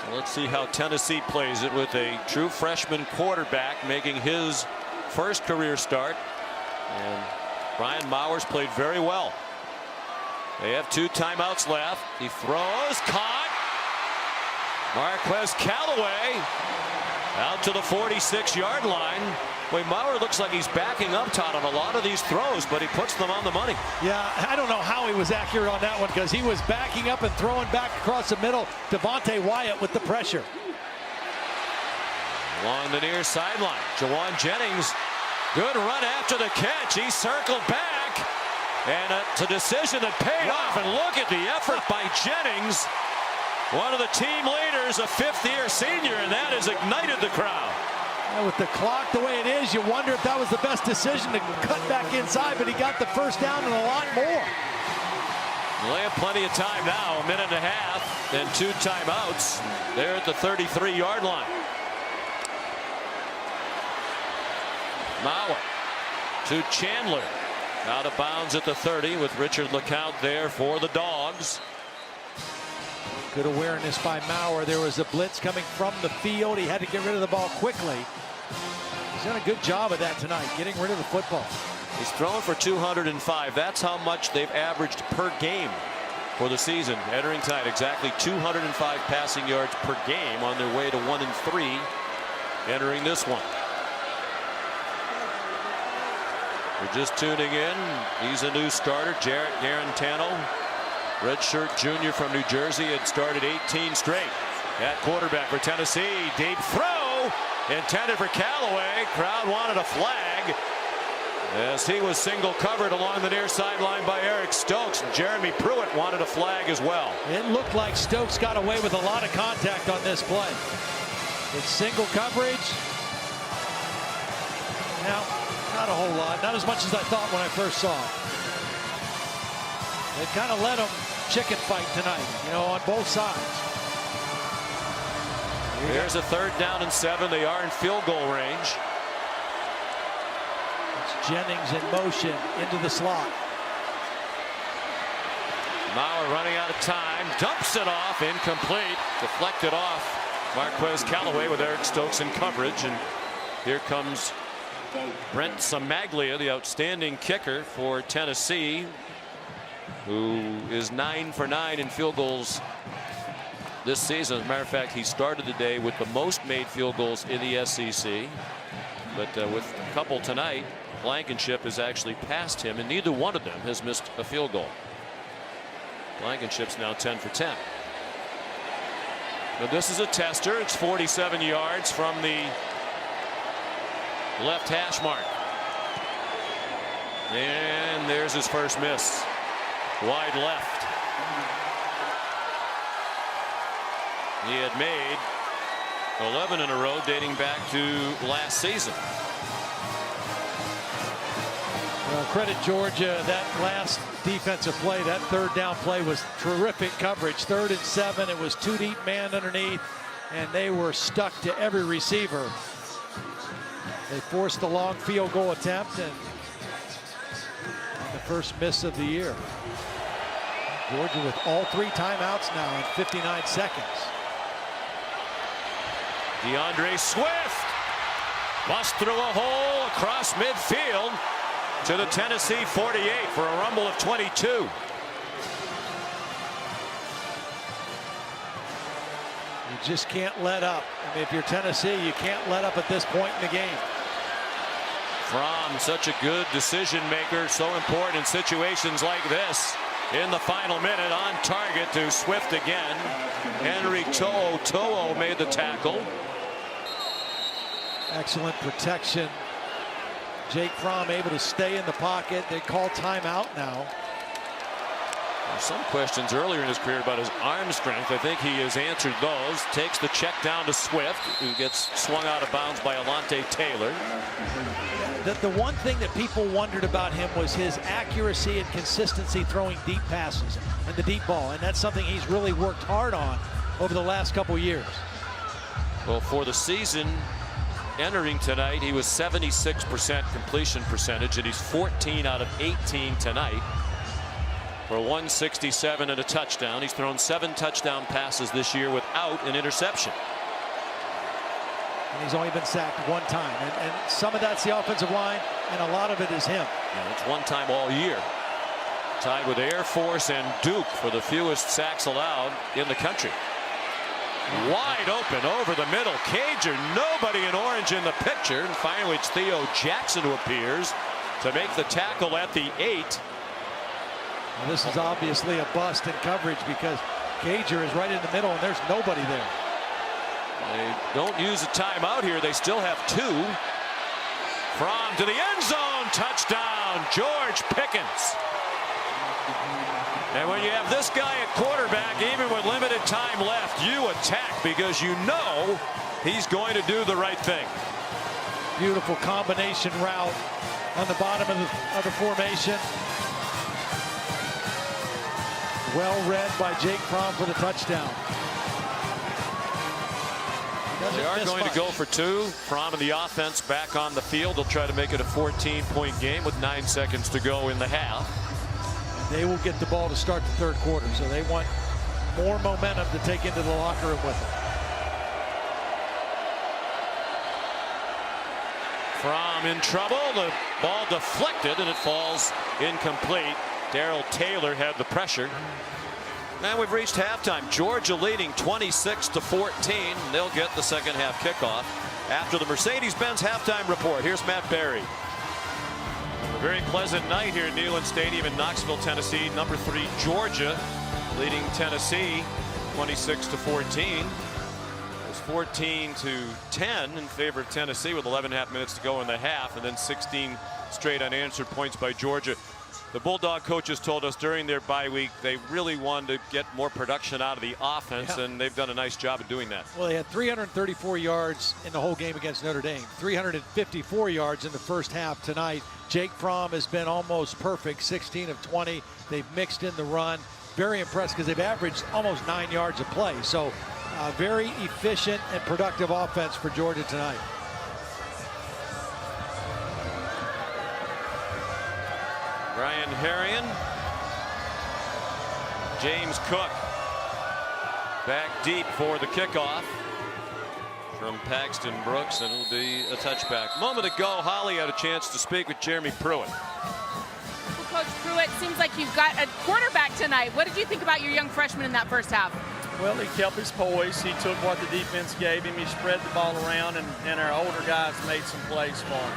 So let's see how Tennessee plays it with a true freshman quarterback making his first career start. And Brian Maurer played very well. They have 2 timeouts left. He throws. Caught. Marquez Callaway out to the 46-yard line. Boy, Maurer looks like he's backing up, Todd, on a lot of these throws, but he puts them on the money. Yeah, I don't know how he was accurate on that one because he was backing up and throwing back across the middle. Devontae Wyatt with the pressure. Along the near sideline, Jawan Jennings, good run after the catch. He circled back, and it's a decision that paid off. And look at the effort by Jennings, one of the team leaders, a 5th-year senior, and that has ignited the crowd. With the clock the way it is, you wonder if that was the best decision to cut back inside, but he got the first down and a lot more. They have plenty of time now, a minute and a half, and 2 timeouts. They're at the 33-yard line. Maurer to Chandler. Out of bounds at the 30 with Richard LeCount there for the Dogs. Good awareness by Maurer. There was a blitz coming from the field. He had to get rid of the ball quickly. He's done a good job of that tonight, getting rid of the football. He's thrown for 205. That's how much they've averaged per game for the season. Entering tonight, exactly 205 passing yards per game on their way to 1-3 entering this one. We're just tuning in. He's a new starter, Jarrett Garantano, redshirt junior from New Jersey, had started 18 straight. At quarterback for Tennessee, deep throw intended for Callaway. Crowd wanted a flag as he was single covered along the near sideline by Eric Stokes. Jeremy Pruitt wanted a flag as well. It looked like Stokes got away with a lot of contact on this play. It's single coverage. Now, not a whole lot, not as much as I thought when I first saw it. They kind of let them chicken fight tonight, you know, on both sides. Here's a 3rd down and 7. They are in field goal range. It's Jennings in motion into the slot. Maurer running out of time, dumps it off, incomplete, deflected off. Marquez Callaway with Eric Stokes in coverage, and here comes Brent Samaglia, the outstanding kicker for Tennessee, who is 9 for 9 in field goals this season. As a matter of fact, he started the day with the most made field goals in the SEC. But with a couple tonight, Blankenship has actually passed him, and neither one of them has missed a field goal. Blankenship's now 10 for 10. But this is a tester. It's 47 yards from the left hash mark. And there's his first miss. Wide left. He had made 11 in a row dating back to last season. Well, credit Georgia. That last defensive play, that 3rd down play, was terrific coverage. 3rd and 7. It was 2 deep man underneath, and they were stuck to every receiver. They forced the long field goal attempt, and the first miss of the year. Georgia with all 3 timeouts now in 59 seconds. DeAndre Swift busts through a hole across midfield to the Tennessee 48 for a rumble of 22. You just can't let up. I mean, if you're Tennessee, you can't let up at this point in the game. Fromm, such a good decision maker, so important in situations like this. In the final minute, on target to Swift again. Henry To'o made the tackle. Excellent protection. Jake Fromm able to stay in the pocket. They call timeout now. Some questions earlier in his career about his arm strength. I think he has answered those. Takes the check down to Swift, who gets swung out of bounds by Alontae Taylor. The one thing that people wondered about him was his accuracy and consistency throwing deep passes and the deep ball, and that's something he's really worked hard on over the last couple years. Well, for the season entering tonight, he was 76% completion percentage, and he's 14 out of 18 tonight for 167 and a touchdown. He's thrown 7 touchdown passes this year without an interception. And he's only been sacked 1 time. And some of that's the offensive line, and a lot of it is him. Yeah, it's 1 time all year. Tied with Air Force and Duke for the fewest sacks allowed in the country. Wide open over the middle. Cager, nobody in orange in the picture. And finally, it's Theo Jackson who appears to make the tackle at the 8. Well, this is obviously a bust in coverage because Cager is right in the middle, and there's nobody there. They don't use a timeout here. They still have 2. Fromm to the end zone. Touchdown, George Pickens. And when you have this guy at quarterback, even with limited time left, you attack because you know he's going to do the right thing. Beautiful combination route on the bottom of the formation. Well read by Jake Fromm for the touchdown. They are going to go for two. Fromm and the offense back on the field. They'll try to make it a 14-point game with 9 seconds to go in the half. They will get the ball to start the third quarter, so they want more momentum to take into the locker room with them. Fromm in trouble. The ball deflected and it falls incomplete. Darrell Taylor had the pressure. And we've reached halftime. Georgia leading 26-14. They'll get the second half kickoff after the Mercedes-Benz halftime report. Here's Matt Berry. A very pleasant night here at Neyland Stadium in Knoxville, Tennessee. Number 3 Georgia leading Tennessee 26-14. It was 14-10 in favor of Tennessee with 11.5 minutes to go in the half, and then 16 straight unanswered points by Georgia. The Bulldog coaches told us during their bye week they really wanted to get more production out of the offense, and they've done a nice job of doing that. Well, they had 334 yards in the whole game against Notre Dame, 354 yards in the first half tonight. Jake Fromm has been almost perfect, 16 of 20. They've mixed in the run. Very impressed because they've averaged almost 9 yards a play. So very efficient and productive offense for Georgia tonight. Brian Herrion, James Cook back deep for the kickoff from Paxton Brooks, and it'll be a touchback. A moment ago, Holly had a chance to speak with Jeremy Pruitt. Well, Coach Pruitt, seems like you've got a quarterback tonight. What did you think about your young freshman in that first half? Well, he kept his poise. He took what the defense gave him. He spread the ball around, and our older guys made some plays for him.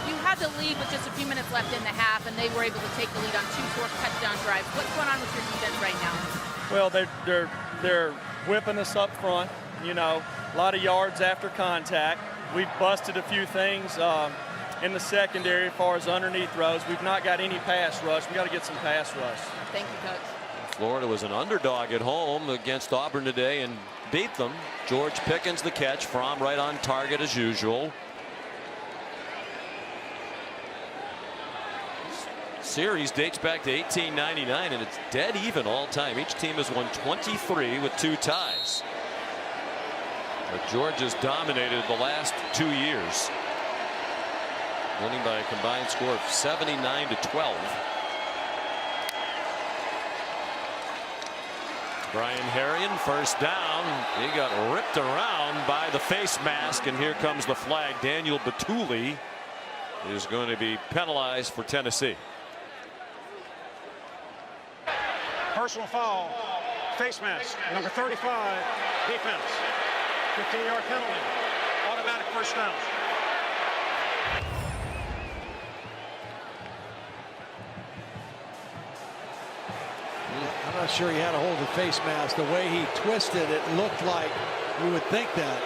You had the lead with just a few minutes left in the half, and they were able to take the lead on 2 short touchdown drives. What's going on with your defense right now? Well, they're whipping us up front. You know, a lot of yards after contact. We've busted a few things in the secondary as far as underneath throws. We've not got any pass rush. We got to get some pass rush. Thank you, Coach. Florida was an underdog at home against Auburn today and beat them. George Pickens the catch. Fromm right on target as usual. Series dates back to 1899, and it's dead even all time. Each team has won 23 with 2 ties. But Georgia's dominated the last 2 years, winning by a combined score of 79-12. Brian Herrion, first down. He got ripped around by the face mask, and here comes the flag. Daniel Batuli is going to be penalized for Tennessee. Personal foul, face mask, number 35, defense. 15-yard penalty, automatic first down. I'm not sure he had a hold of the face mask. The way he twisted it looked like, we would think that.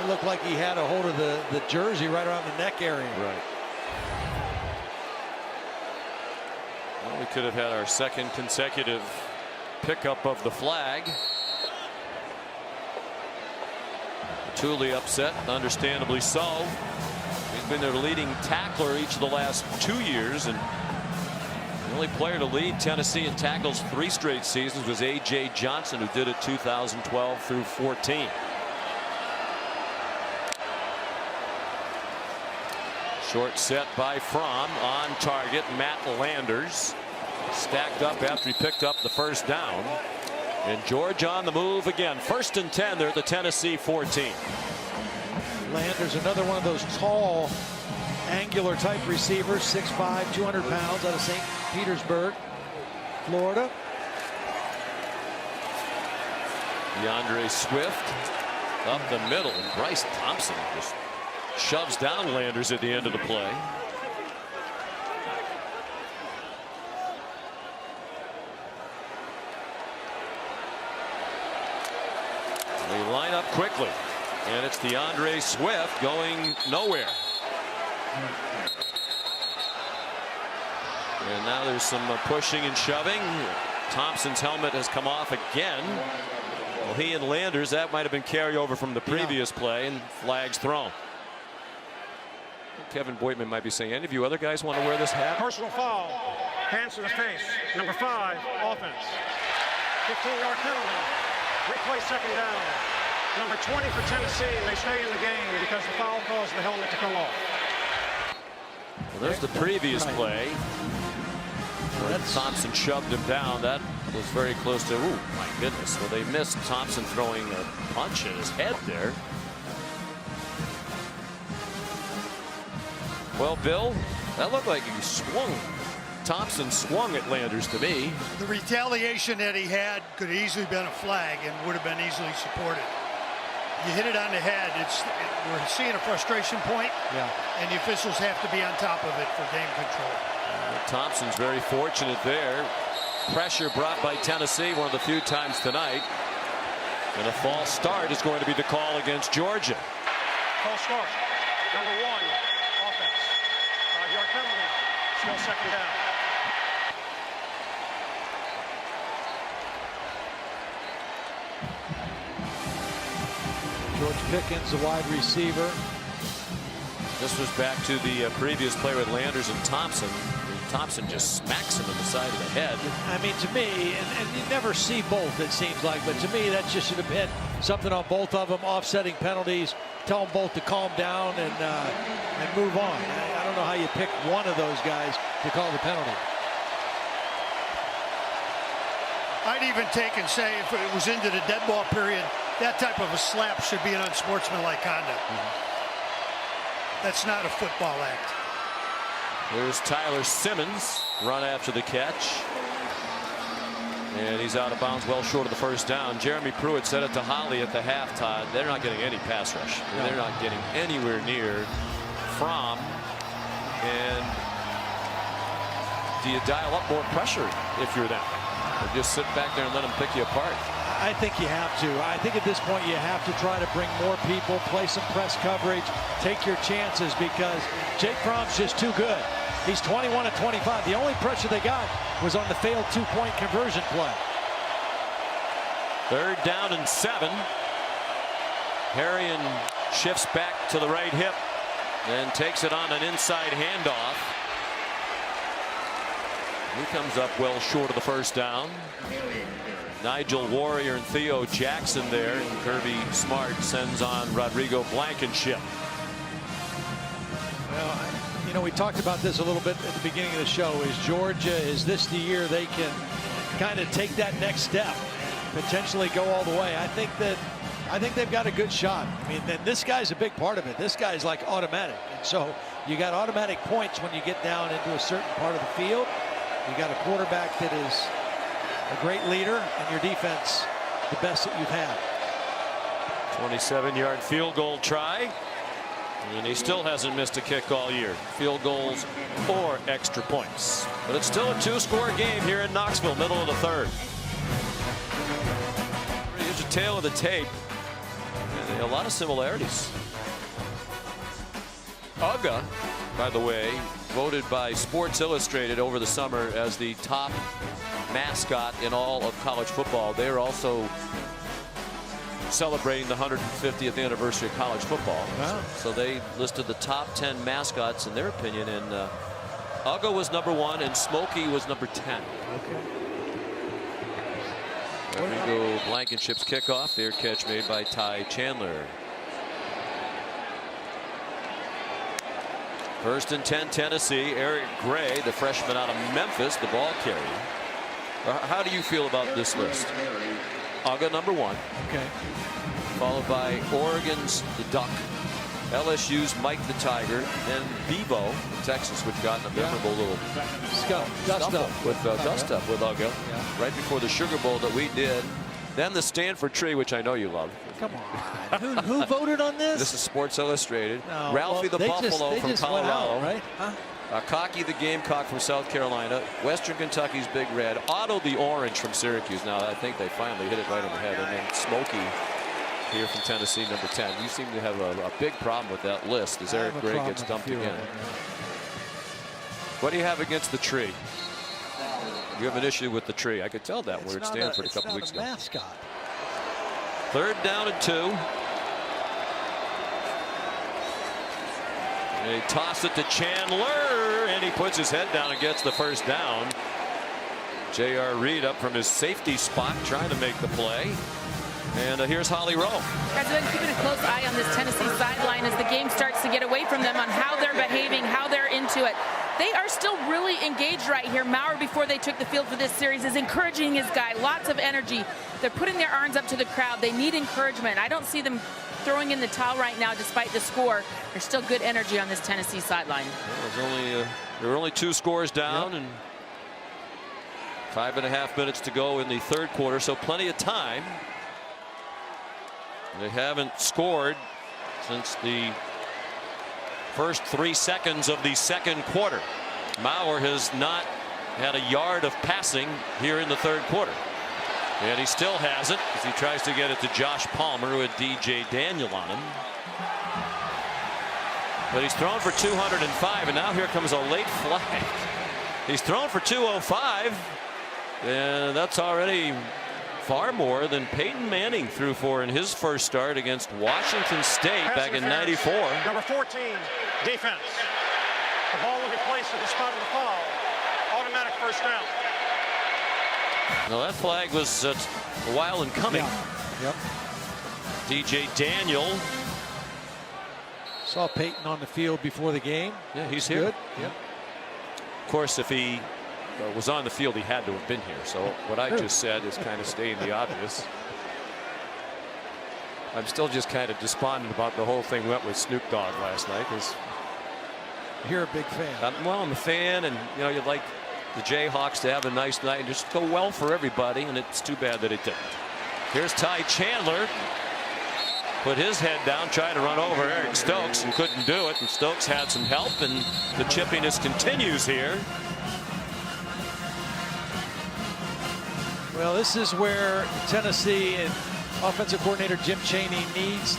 It looked like he had a hold of the jersey right around the neck area. Right. Well, we could have had our second consecutive pickup of the flag. Batuli upset, understandably so. He's been their leading tackler each of the last 2 years, and the only player to lead Tennessee in tackles 3 straight seasons was A.J. Johnson, who did it 2012 through 14. Short set by Fromm, on target. Matt Landers stacked up after he picked up the first down. And Georgia on the move again. 1st and 10. They're the Tennessee 14. Landers, another one of those tall, angular type receivers, 6'5", 200 pounds, out of St. Petersburg, Florida. DeAndre Swift up the middle, and Bryce Thompson just shoves down Landers at the end of the play. They line up quickly, and it's DeAndre Swift going nowhere. And now there's some pushing and shoving. Thompson's helmet has come off again. Well, he and Landers, that might have been carryover from the previous play, and flags thrown. Kevin Boydman might be saying, any of you other guys want to wear this hat? Personal foul, hands to the face, number 5, offense. 15-yard penalty. Replay second down. Number 20 for Tennessee, and they stay in the game because the foul caused the helmet to come off. Well, there's the previous play. Thompson shoved him down. That was very close to, oh my goodness. Well, they missed Thompson throwing a punch in his head there. Well, Bill, that looked like he swung. Thompson swung at Landers to me. The retaliation that he had could have easily been a flag and would have been easily supported. You hit it on the head. We're seeing a frustration point, and the officials have to be on top of it for game control. Thompson's very fortunate there. Pressure brought by Tennessee one of the few times tonight. And a false start is going to be the call against Georgia. False start. Number 1, offense. 5-yard penalty. Still second down. George Pickens, the wide receiver. This was back to the previous play with Landers and Thompson. Thompson just smacks him in the side of the head. I mean, to me, and you never see both, it seems like, but to me, that just should have been something on both of them, offsetting penalties. Tell them both to calm down and move on. I don't know how you pick one of those guys to call the penalty. I'd even take and say if it was into the dead ball period, that type of a slap should be an unsportsmanlike conduct. That's not a football act. There's Tyler Simmons, run after the catch. And he's out of bounds well short of the first down. Jeremy Pruitt said it to Holly at the halftime. They're not getting any pass rush. No. They're not getting anywhere near Fromm. And do you dial up more pressure if you're them? Or just sit back there and let them pick you apart? I think you have to. I think at this point you have to try to bring more people, play some press coverage, take your chances, because Jake Fromm's just too good. He's 21 of 25. The only pressure they got was on the failed two-point conversion play. 3rd down and 7. Harrion shifts back to the right hip and takes it on an inside handoff. He comes up well short of the first down. Nigel Warrior and Theo Jackson there, and Kirby Smart sends on Rodrigo Blankenship. Well, you know, we talked about this a little bit at the beginning of the show. Is this the year they can kind of take that next step, potentially go all the way? I think they've got a good shot. I mean, this guy's a big part of it. This guy's like automatic, and so you got automatic points when you get down into a certain part of the field. You got a quarterback that is a great leader, and your defense the best that you've had. 27-yard field goal try, and he still hasn't missed a kick all year. Field goals or extra points, but it's still a 2-score game here in Knoxville, middle of the 3rd. Here's a tail of the tape. A lot of similarities. Uga, by the way, voted by Sports Illustrated over the summer as the top mascot in all of college football. They are also celebrating the 150th anniversary of college football. Wow. So they listed the top 10 mascots in their opinion, and Uga was number 1 and Smokey was number 10. Okay. Rodrigo Blankenship's kickoff. Fair catch made by Ty Chandler. 1st and 10 Tennessee. Eric Gray, the freshman out of Memphis, the ball carrier. How do you feel about this list? Uga number 1. Okay. Followed by Oregon's the Duck, LSU's Mike the Tiger, and Bevo in Texas, which got in a memorable little dust up with Uga right before the Sugar Bowl that we did. Then the Stanford tree, which I know you love. Come on. who voted on this? This is Sports Illustrated. No, Ralphie the Buffalo from Colorado. Out, right? Huh? Cocky the Gamecock from South Carolina. Western Kentucky's Big Red. Otto the Orange from Syracuse. Now I think they finally hit it right on the head. And then Smokey here from Tennessee, number 10. You seem to have a big problem with that list as Eric Gray gets dumped again. What do you have against the tree? You have an issue with the tree. I could tell that where at Stanford a couple weeks ago. Mascot. 3rd down and 2. And he tossed it to Chandler, and he puts his head down and gets the first down. J.R. Reed up from his safety spot trying to make the play. And here's Holly Rowe. Guys, I've been keeping a close eye on this Tennessee sideline as the game starts to get away from them on how they're behaving, how they're into it. They are still really engaged right here. Maurer, before they took the field for this series, is encouraging his guy. Lots of energy. They're putting their arms up to the crowd. They need encouragement. I don't see them throwing in the towel right now despite the score. There's still good energy on this Tennessee sideline. Well, there were only 2 scores down, and 5.5 minutes to go in the third quarter, so plenty of time. They haven't scored since the first 3 seconds of the second quarter. Maurer has not had a yard of passing here in the third quarter. And he still hasn't, as he tries to get it to Josh Palmer, who had DJ Daniel on him. But he's thrown for 205, and now here comes a late flag. He's thrown for 205, and that's already far more than Peyton Manning threw for in his first start against Washington State back in '94. Number 14, defense. The ball will be placed at the spot of the foul. Automatic first down. Now that flag was a while in coming. Yep. DJ Daniel. Saw Peyton on the field before the game. Yeah, he's Good. here. Yep. Of course, if he was on the field, he had to have been here. So what I just said is kind of stating the obvious. I'm still just kind of despondent about the whole thing went with Snoop Dogg last night. You're a big fan. Well, I'm a fan, and you know, you'd like the Jayhawks to have a nice night and just go well for everybody, and it's too bad that it didn't. Here's Ty Chandler. Put his head down, trying to run over Eric Stokes, and couldn't do it. And Stokes had some help, and the chippiness continues here. Well, this is where Tennessee and offensive coordinator Jim Chaney needs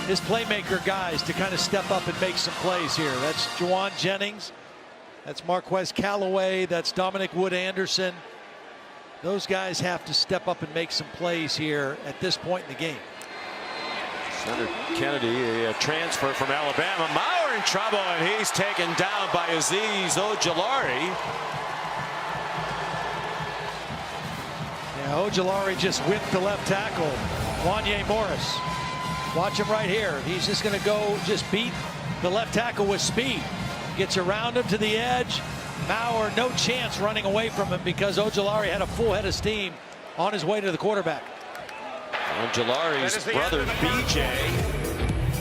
his playmaker guys to kind of step up and make some plays here. That's Juwan Jennings. That's Marquez Callaway. That's Dominic Wood-Anderson. Those guys have to step up and make some plays here at this point in the game. Senator Kennedy, a transfer from Alabama. Maurer in trouble, and he's taken down by Azeez Ojulari. Yeah, Ojulari just whipped the left tackle, Wanye Morris. Watch him right here. He's just going to go just beat the left tackle with speed. Gets around him to the edge. Maurer, no chance running away from him because Ojulari had a full head of steam on his way to the quarterback. Ojulari's brother BJ,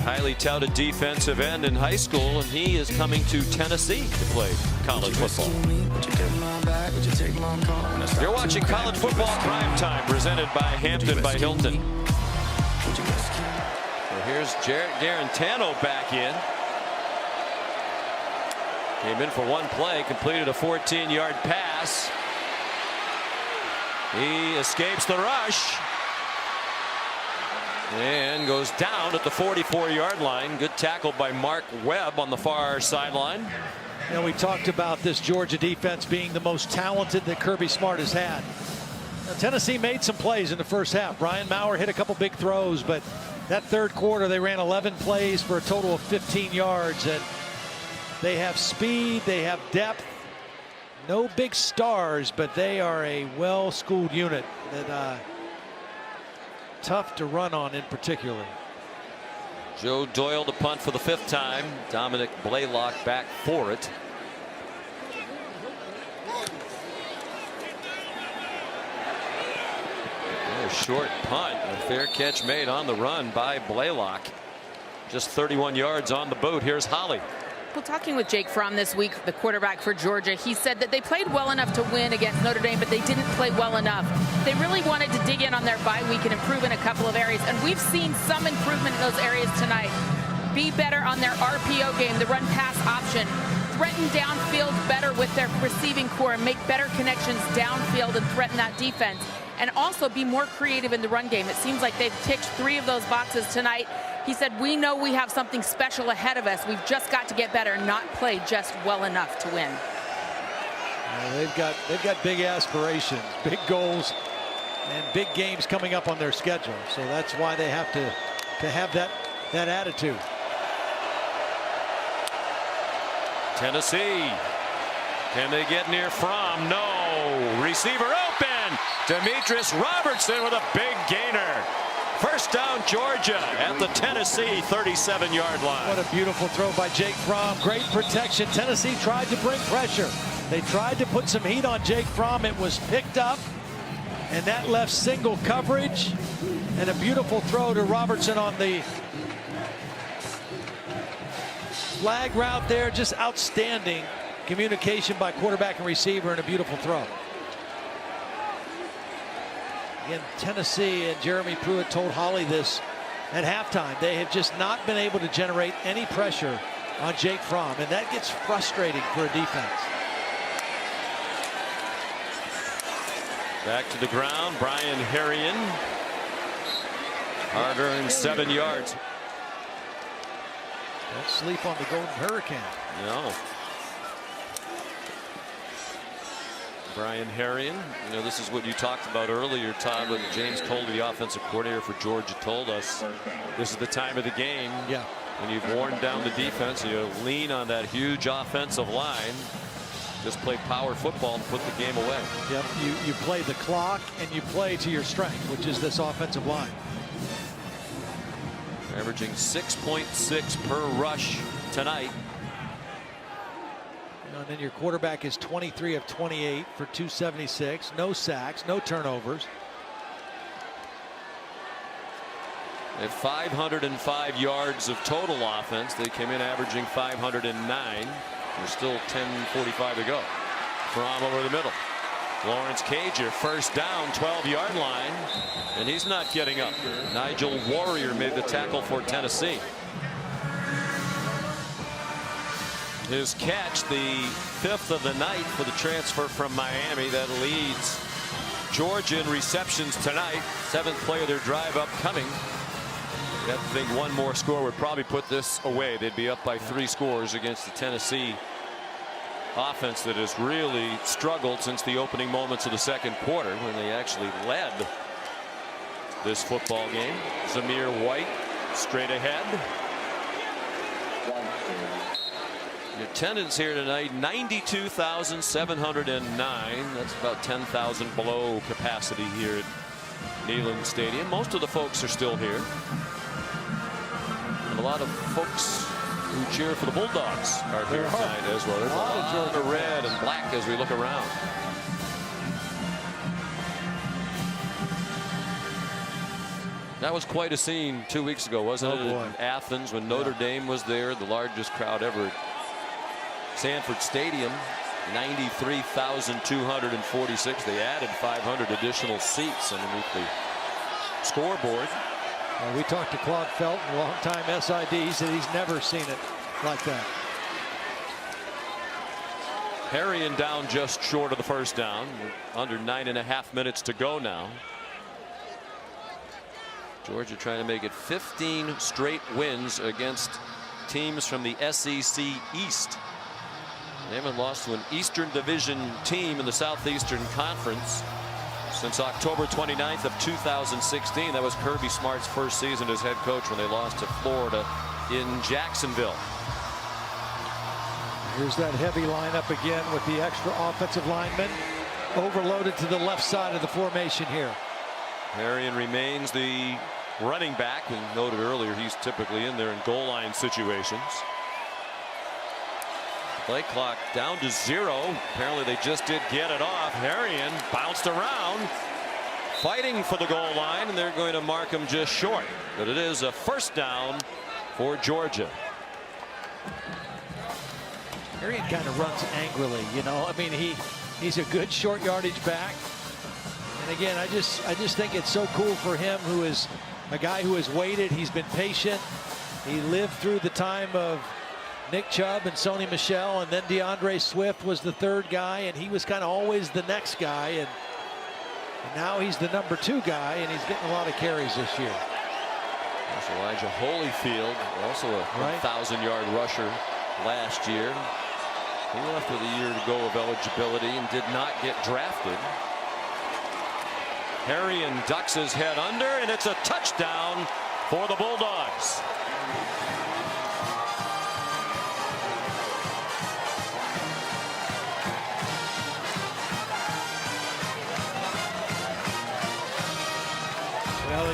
highly touted defensive end in high school, and he is coming to Tennessee to play college football. You're watching College Football Prime Time, presented by Hampton by Hilton. So here's Jarrett Garantano back in. Came in for one play, completed a 14-yard pass. He escapes the rush and goes down at the 44-yard line. Good tackle by Mark Webb on the far sideline. You know, we talked about this Georgia defense being the most talented that Kirby Smart has had. Now, Tennessee made some plays in the first half. Brian Maurer hit a couple big throws, but that third quarter they ran 11 plays for a total of 15 yards. And they have speed, they have depth. No big stars, but they are a well-schooled unit that tough to run on in particular. Joe Doyle to punt for the 5th time. Dominic Blaylock back for it. A short punt, a fair catch made on the run by Blaylock. Just 31 yards on the boot. Here's Holly. Well, talking with Jake Fromm this week, the quarterback for Georgia, he said that they played well enough to win against Notre Dame, but they didn't play well enough. They really wanted to dig in on their bye week and improve in a couple of areas, and we've seen some improvement in those areas tonight. Be better on their RPO game, the run-pass option. Threaten downfield better with their receiving core and make better connections downfield and threaten that defense. And also be more creative in the run game. It seems like they've ticked 3 of those boxes tonight. He said, we know we have something special ahead of us. We've just got to get better and not play just well enough to win. Well, they've got big aspirations, big goals, and big games coming up on their schedule. So that's why they have to have that attitude. Tennessee. Can they get near Fromm? No. Oh, receiver open. Demetrius Robertson with a big gainer. First down, Georgia at the Tennessee 37-yard line. What a beautiful throw by Jake Fromm. Great protection. Tennessee tried to bring pressure. They tried to put some heat on Jake Fromm. It was picked up, and that left single coverage. And a beautiful throw to Robertson on the flag route there. Just outstanding communication by quarterback and receiver, and a beautiful throw. Again, Tennessee and Jeremy Pruitt told Holly this at halftime. They have just not been able to generate any pressure on Jake Fromm, and that gets frustrating for a defense. Back to the ground, Brian Harrion. Hard-earned 7 yards. Don't sleep on the Golden Hurricane. No. Brian Harrion, you know, this is what you talked about earlier, Todd, what James Coley, the offensive coordinator for Georgia, told us. This is the time of the game. Yeah. When you've worn down the defense, you lean on that huge offensive line. Just play power football and put the game away. Yep, you play the clock and you play to your strength, which is this offensive line. Averaging 6.6 per rush tonight. And then your quarterback is 23 of 28 for 276. No sacks, no turnovers. They have 505 yards of total offense. They came in averaging 509. There's still 10:45 to go. Fromm over the middle. Lawrence Cager, first down, 12-yard line, and he's not getting up. Nigel Warrior made the tackle for Tennessee. His catch, the 5th of the night for the transfer from Miami, that leads Georgia in receptions tonight. 7th play of their drive upcoming. I think one more score would probably put this away. They'd be up by 3 scores against the Tennessee offense that has really struggled since the opening moments of the second quarter, when they actually led this football game. Zamir White straight ahead. The attendance here tonight, 92,709. That's about 10,000 below capacity here at Neyland Stadium. Most of the folks are still here. And a lot of folks who cheer for the Bulldogs are here tonight as well. There's a lot of red and black as we look around. That was quite a scene 2 weeks ago, wasn't it? In Athens, when Notre Dame was there, the largest crowd ever at Sanford Stadium, 93,246. They added 500 additional seats underneath the scoreboard. We talked to Claude Felton, longtime SID. He said he's never seen it like that. Harrion down just short of the first down. Under 9.5 minutes to go now. Georgia trying to make it 15 straight wins against teams from the SEC East. They haven't lost to an Eastern Division team in the Southeastern Conference since October 29th of 2016. That was Kirby Smart's first season as head coach, when they lost to Florida in Jacksonville. Here's that heavy lineup again with the extra offensive linemen overloaded to the left side of the formation here. Harrion remains the running back. We noted earlier he's typically in there in goal line situations. Play clock down to 0. Apparently they just did get it off. Harrion bounced around, fighting for the goal line, and they're going to mark him just short. But it is a first down for Georgia. Harrion kind of runs angrily, you know. I mean, he's a good short yardage back. And again, I just think it's so cool for him, who is a guy who has waited. He's been patient. He lived through the time of Nick Chubb and Sony Michel, and then DeAndre Swift was the 3rd guy, and he was kind of always the next guy, and now he's the number 2 guy, and he's getting a lot of carries this year. There's Elijah Holyfield, also a 1,000-yard rusher last year. He left with a year to go of eligibility and did not get drafted. Harrion ducks his head under, and it's a touchdown for the Bulldogs.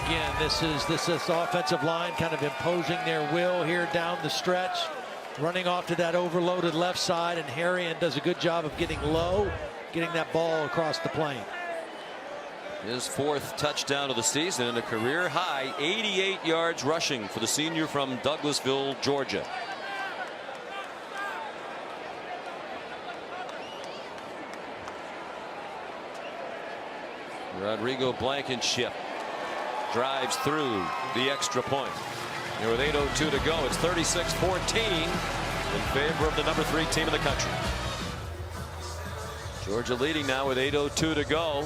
again, this offensive line kind of imposing their will here down the stretch, running off to that overloaded left side, and Harrion does a good job of getting low, getting that ball across the plane. His 4th touchdown of the season and a career high 88 yards rushing for the senior from Douglasville, Georgia. Rodrigo Blankenship drives through the extra point. Here with 8:02 to go, it's 36-14 in favor of the number 3 team in the country. Georgia leading now with 8:02 to go.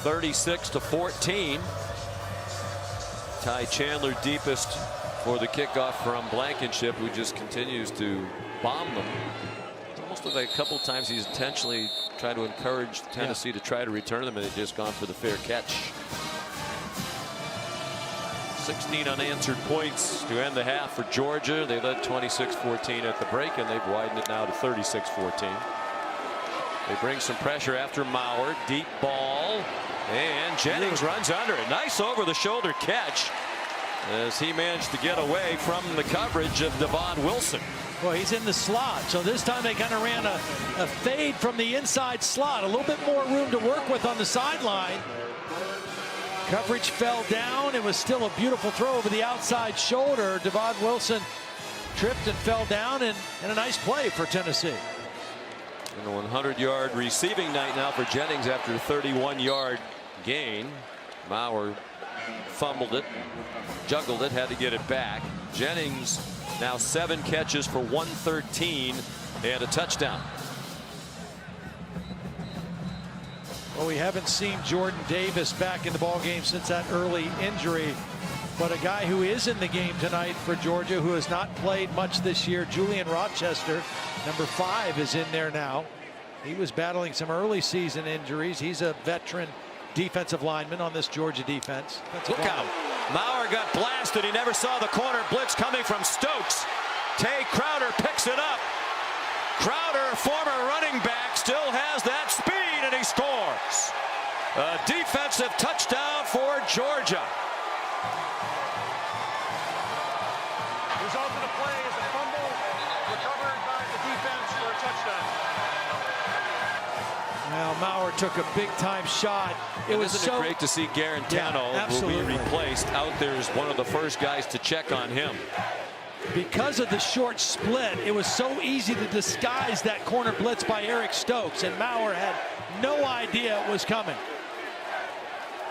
36-14. Ty Chandler deepest for the kickoff from Blankenship, who just continues to bomb them. It's almost like a couple times he's intentionally trying to encourage Tennessee to try to return them, and they've just gone for the fair catch. 16 unanswered points to end the half for Georgia. They led 26-14 at the break, and they've widened it now to 36-14. They bring some pressure after Maurer. Deep ball. And Jennings runs under it. Nice over-the-shoulder catch as he managed to get away from the coverage of Devon Wilson. Well, he's in the slot, so this time they kind of ran a fade from the inside slot. A little bit more room to work with on the sideline. Coverage fell down. It was still a beautiful throw over the outside shoulder. Devon Wilson tripped and fell down, and a nice play for Tennessee. And a 100-yard receiving night now for Jennings after a 31-yard gain. Maurer fumbled it, juggled it, had to get it back. Jennings now 7 catches for 113 and a touchdown. Well, we haven't seen Jordan Davis back in the ballgame since that early injury. But a guy who is in the game tonight for Georgia, who has not played much this year, Julian Rochester, number 5, is in there now. He was battling some early season injuries. He's a veteran defensive lineman on this Georgia defense. Look out. Maurer got blasted. He never saw the corner blitz coming from Stokes. Tay Crowder picks it up. Crowder, former running back, still has that speed, and he scores. A defensive touchdown for Georgia. Result of the play is a fumble recovered by the defense for a touchdown. Well, Maurer took a big-time shot. Isn't it great to see Garantano, who we replaced, out there as one of the first guys to check on him. Because of the short split, it was so easy to disguise that corner blitz by Eric Stokes, and Maurer had no idea it was coming.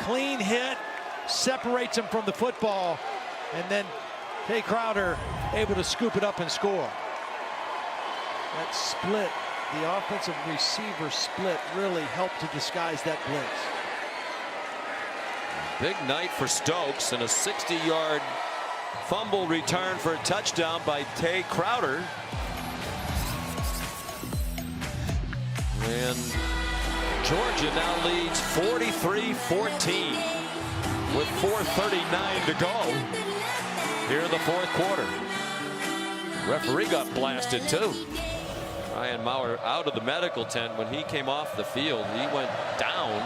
Clean hit, separates him from the football, and then Tay Crowder able to scoop it up and score. That split, the offensive receiver split, really helped to disguise that blitz. Big night for Stokes, and a 60-yard fumble return for a touchdown by Tay Crowder. And Georgia now leads 43-14 with 4:39 to go here in the 4th quarter. Referee got blasted too. Brian Maurer out of the medical tent. When he came off the field, he went down.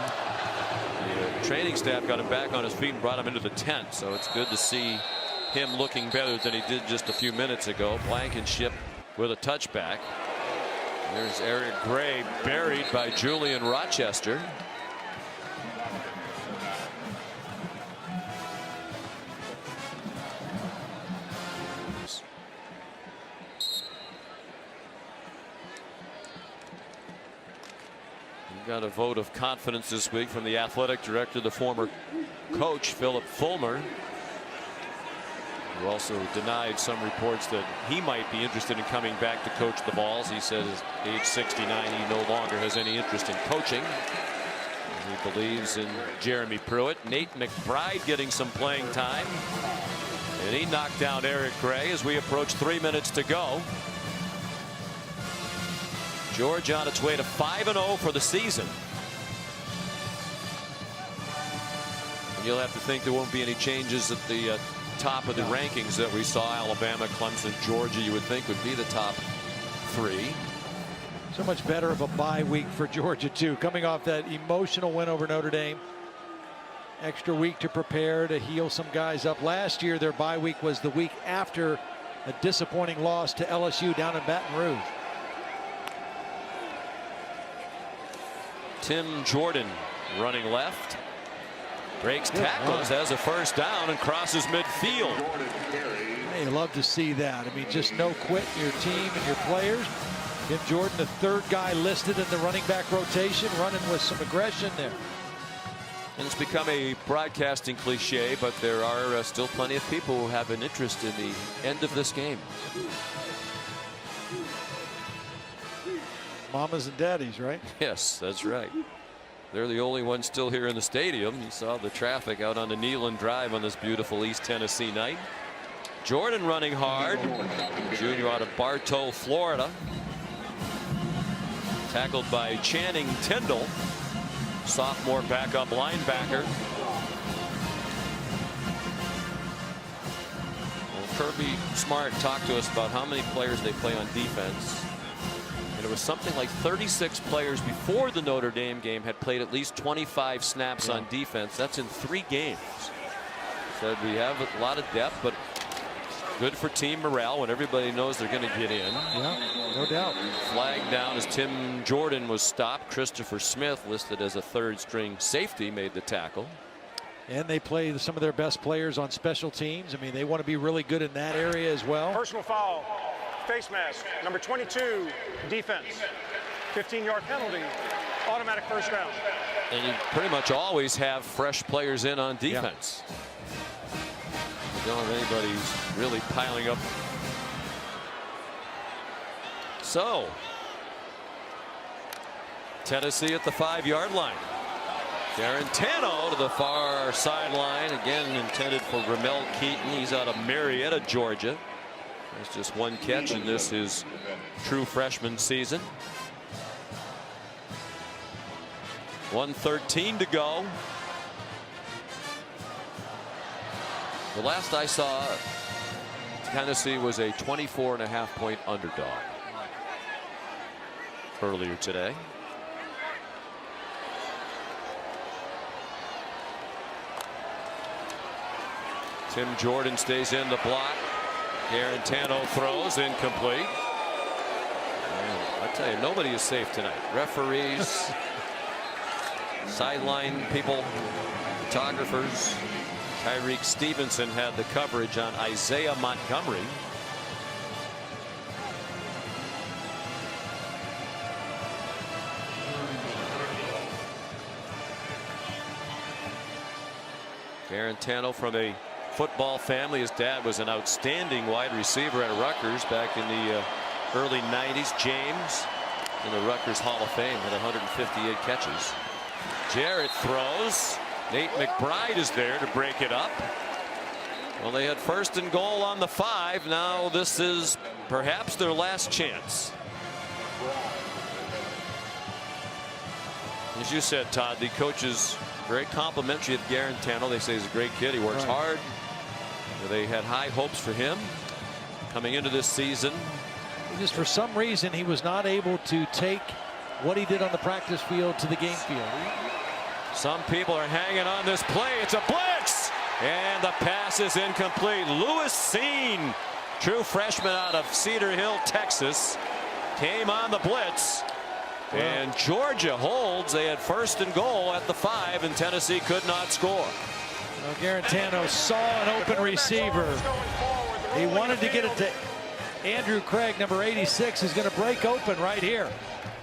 The training staff got him back on his feet and brought him into the tent. So it's good to see him looking better than he did just a few minutes ago. Blankenship with a touchback. There's Eric Gray buried by Julian Rochester. We got a vote of confidence this week from the athletic director, the former coach, Philip Fulmer, who also denied some reports that he might be interested in coming back to coach the Vols. He says at age 69 he no longer has any interest in coaching. He believes in Jeremy Pruitt. Nate McBride getting some playing time, and he knocked down Eric Gray as we approach 3 minutes to go. Georgia on its way to 5-0 for the season. And you'll have to think there won't be any changes at the top of the rankings that we saw. Alabama, Clemson, Georgia, you would think would be the top 3. So much better of a bye week for Georgia too, coming off that emotional win over Notre Dame. extra week to prepare, to heal some guys up. Last year, their bye week was the week after a disappointing loss to LSU down in Baton Rouge. Tim Jordan running left. Breaks tackles, has a first down, and crosses midfield. Hey, you love to see that. I mean, just no quit in your team and your players. Tim Jordan, the third guy listed in the running back rotation, running with some aggression there. And it's become a broadcasting cliche, but there are still plenty of people who have an interest in the end of this game. Mamas and daddies, right? Yes, that's right. They're the only ones still here in the stadium. You saw the traffic out on the Neyland Drive on this beautiful East Tennessee night. Jordan running hard. Junior out of Bartow, Florida. Tackled by Channing Tindall, sophomore backup linebacker. Well, Kirby Smart talked to us about how many players they play on defense. And it was something like 36 players before the Notre Dame game had played at least 25 snaps on defense. That's in 3 games. Said we have a lot of depth, but good for team morale when everybody knows they're going to get in. Yeah, no doubt. Flag down as Tim Jordan was stopped. Christopher Smith, listed as a third-string safety, made the tackle. And they play some of their best players on special teams. I mean, they want to be really good in that area as well. Personal foul, face mask, number 22, defense. 15-yard penalty, automatic first down. And you pretty much always have fresh players in on defense. Yeah. You don't have anybody who's really piling up. So Tennessee at the 5-yard line. Garantano to the far sideline, again intended for Ramel Keaton. He's out of Marietta, Georgia. There's just one catch in this his true freshman season. 1:13 to go. The last I saw, Tennessee was a 24.5-point underdog earlier today. Tim Jordan stays in the block. Garantano throws incomplete. And I tell you, nobody is safe tonight. Referees, sideline people, photographers. Tyreek Stevenson had the coverage on Isaiah Montgomery. Garantano from a football family. His dad was an outstanding wide receiver at Rutgers back in the early 90s. James in the Rutgers Hall of Fame with 158 catches. Jarrett throws. Nate McBride is there to break it up. Well, they had 1st and goal on the 5. Now this is perhaps their last chance. As you said, Todd, the coach is very complimentary of Garantano. They say he's a great kid. He works hard. They had high hopes for him coming into this season. Just for some reason, he was not able to take what he did on the practice field to the game field. Some people are hanging on this play. It's a blitz, and the pass is incomplete. Lewis Seen, true freshman out of Cedar Hill, Texas, came on the blitz. And Georgia holds. They had 1st and goal at the 5, and Tennessee could not score. Well, Garantano saw an open receiver. He wanted to get it to Andrew Craig, number 86, is going to break open right here.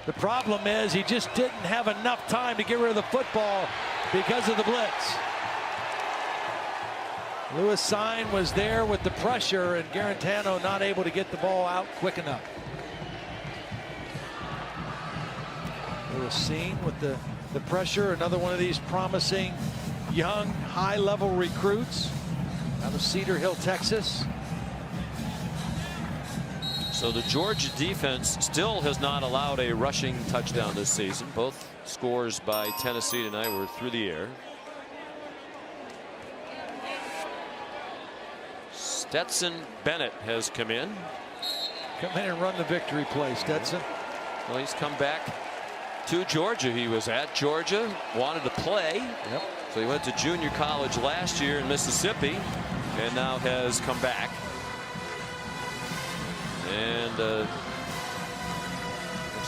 The problem is he just didn't have enough time to get rid of the football because of the blitz. Lewis Sine was there with the pressure, and Garantano not able to get the ball out quick enough. Lewis Sine with the pressure, another one of these promising young high-level recruits out of Cedar Hill, Texas. So the Georgia defense still has not allowed a rushing touchdown this season. Both scores by Tennessee tonight were through the air. Stetson Bennett has come in. Come in and run the victory play, Stetson. Well, he's come back to Georgia. He was at Georgia, wanted to play. So he went to junior college last year in Mississippi and now has come back. And looks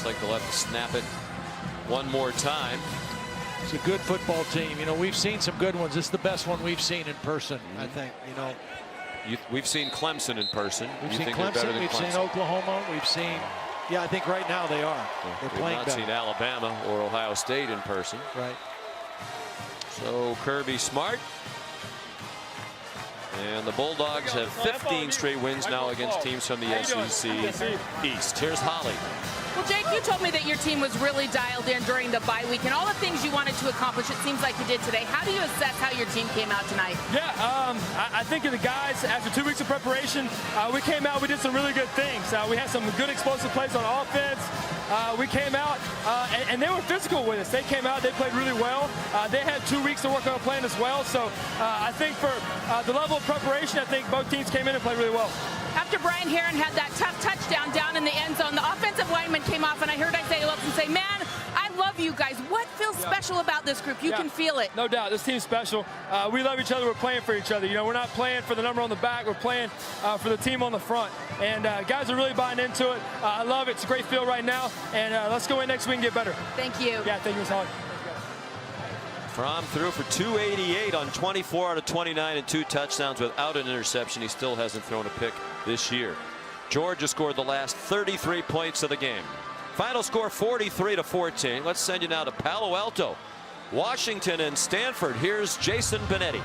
like they'll have to snap it one more time. It's a good football team. You know, we've seen some good ones. This is the best one we've seen in person, I think. You know, we've seen Clemson in person. We've you seen think they're better Clemson. than We've Clemson? seen Oklahoma. We've seen, yeah, I think right now they are. They're We've playing not better. seen Alabama or Ohio State in person. Right. So Kirby Smart. And the Bulldogs have 15 straight wins now against teams from the SEC East. Here's Holly. Well, Jake, you told me that your team was really dialed in during the bye week and all the things you wanted to accomplish, it seems like you did today. How do you assess how your team came out tonight? Yeah, I think of the guys, after 2 weeks of preparation, we came out, we did some really good things. We had some good explosive plays on offense. We came out, and they were physical with us. They came out, they played really well. They had 2 weeks to work on a plan as well. So I think for the level of preparation, I think both teams came in and played really well. After Brian Herron had that tough touchdown down in the end zone, the offensive lineman came off, and I heard Isaiah Wilson say, man, I love you guys. What feels special about this group? You can feel it. No doubt. This team's special. We love each other. We're playing for each other. You know, we're not playing for the number on the back. We're playing for the team on the front. And guys are really buying into it. I love it. It's a great feel right now. And let's go in next week and get better. Thank you. Yeah, thank you, Ms. Holly. Fromm threw for 288 on 24 out of 29 and 2 touchdowns without an interception. He still hasn't thrown a pick this year. Georgia scored the last 33 points of the game. Final score 43-14. Let's send you now to Palo Alto, Washington, and Stanford. Here's Jason Benetti.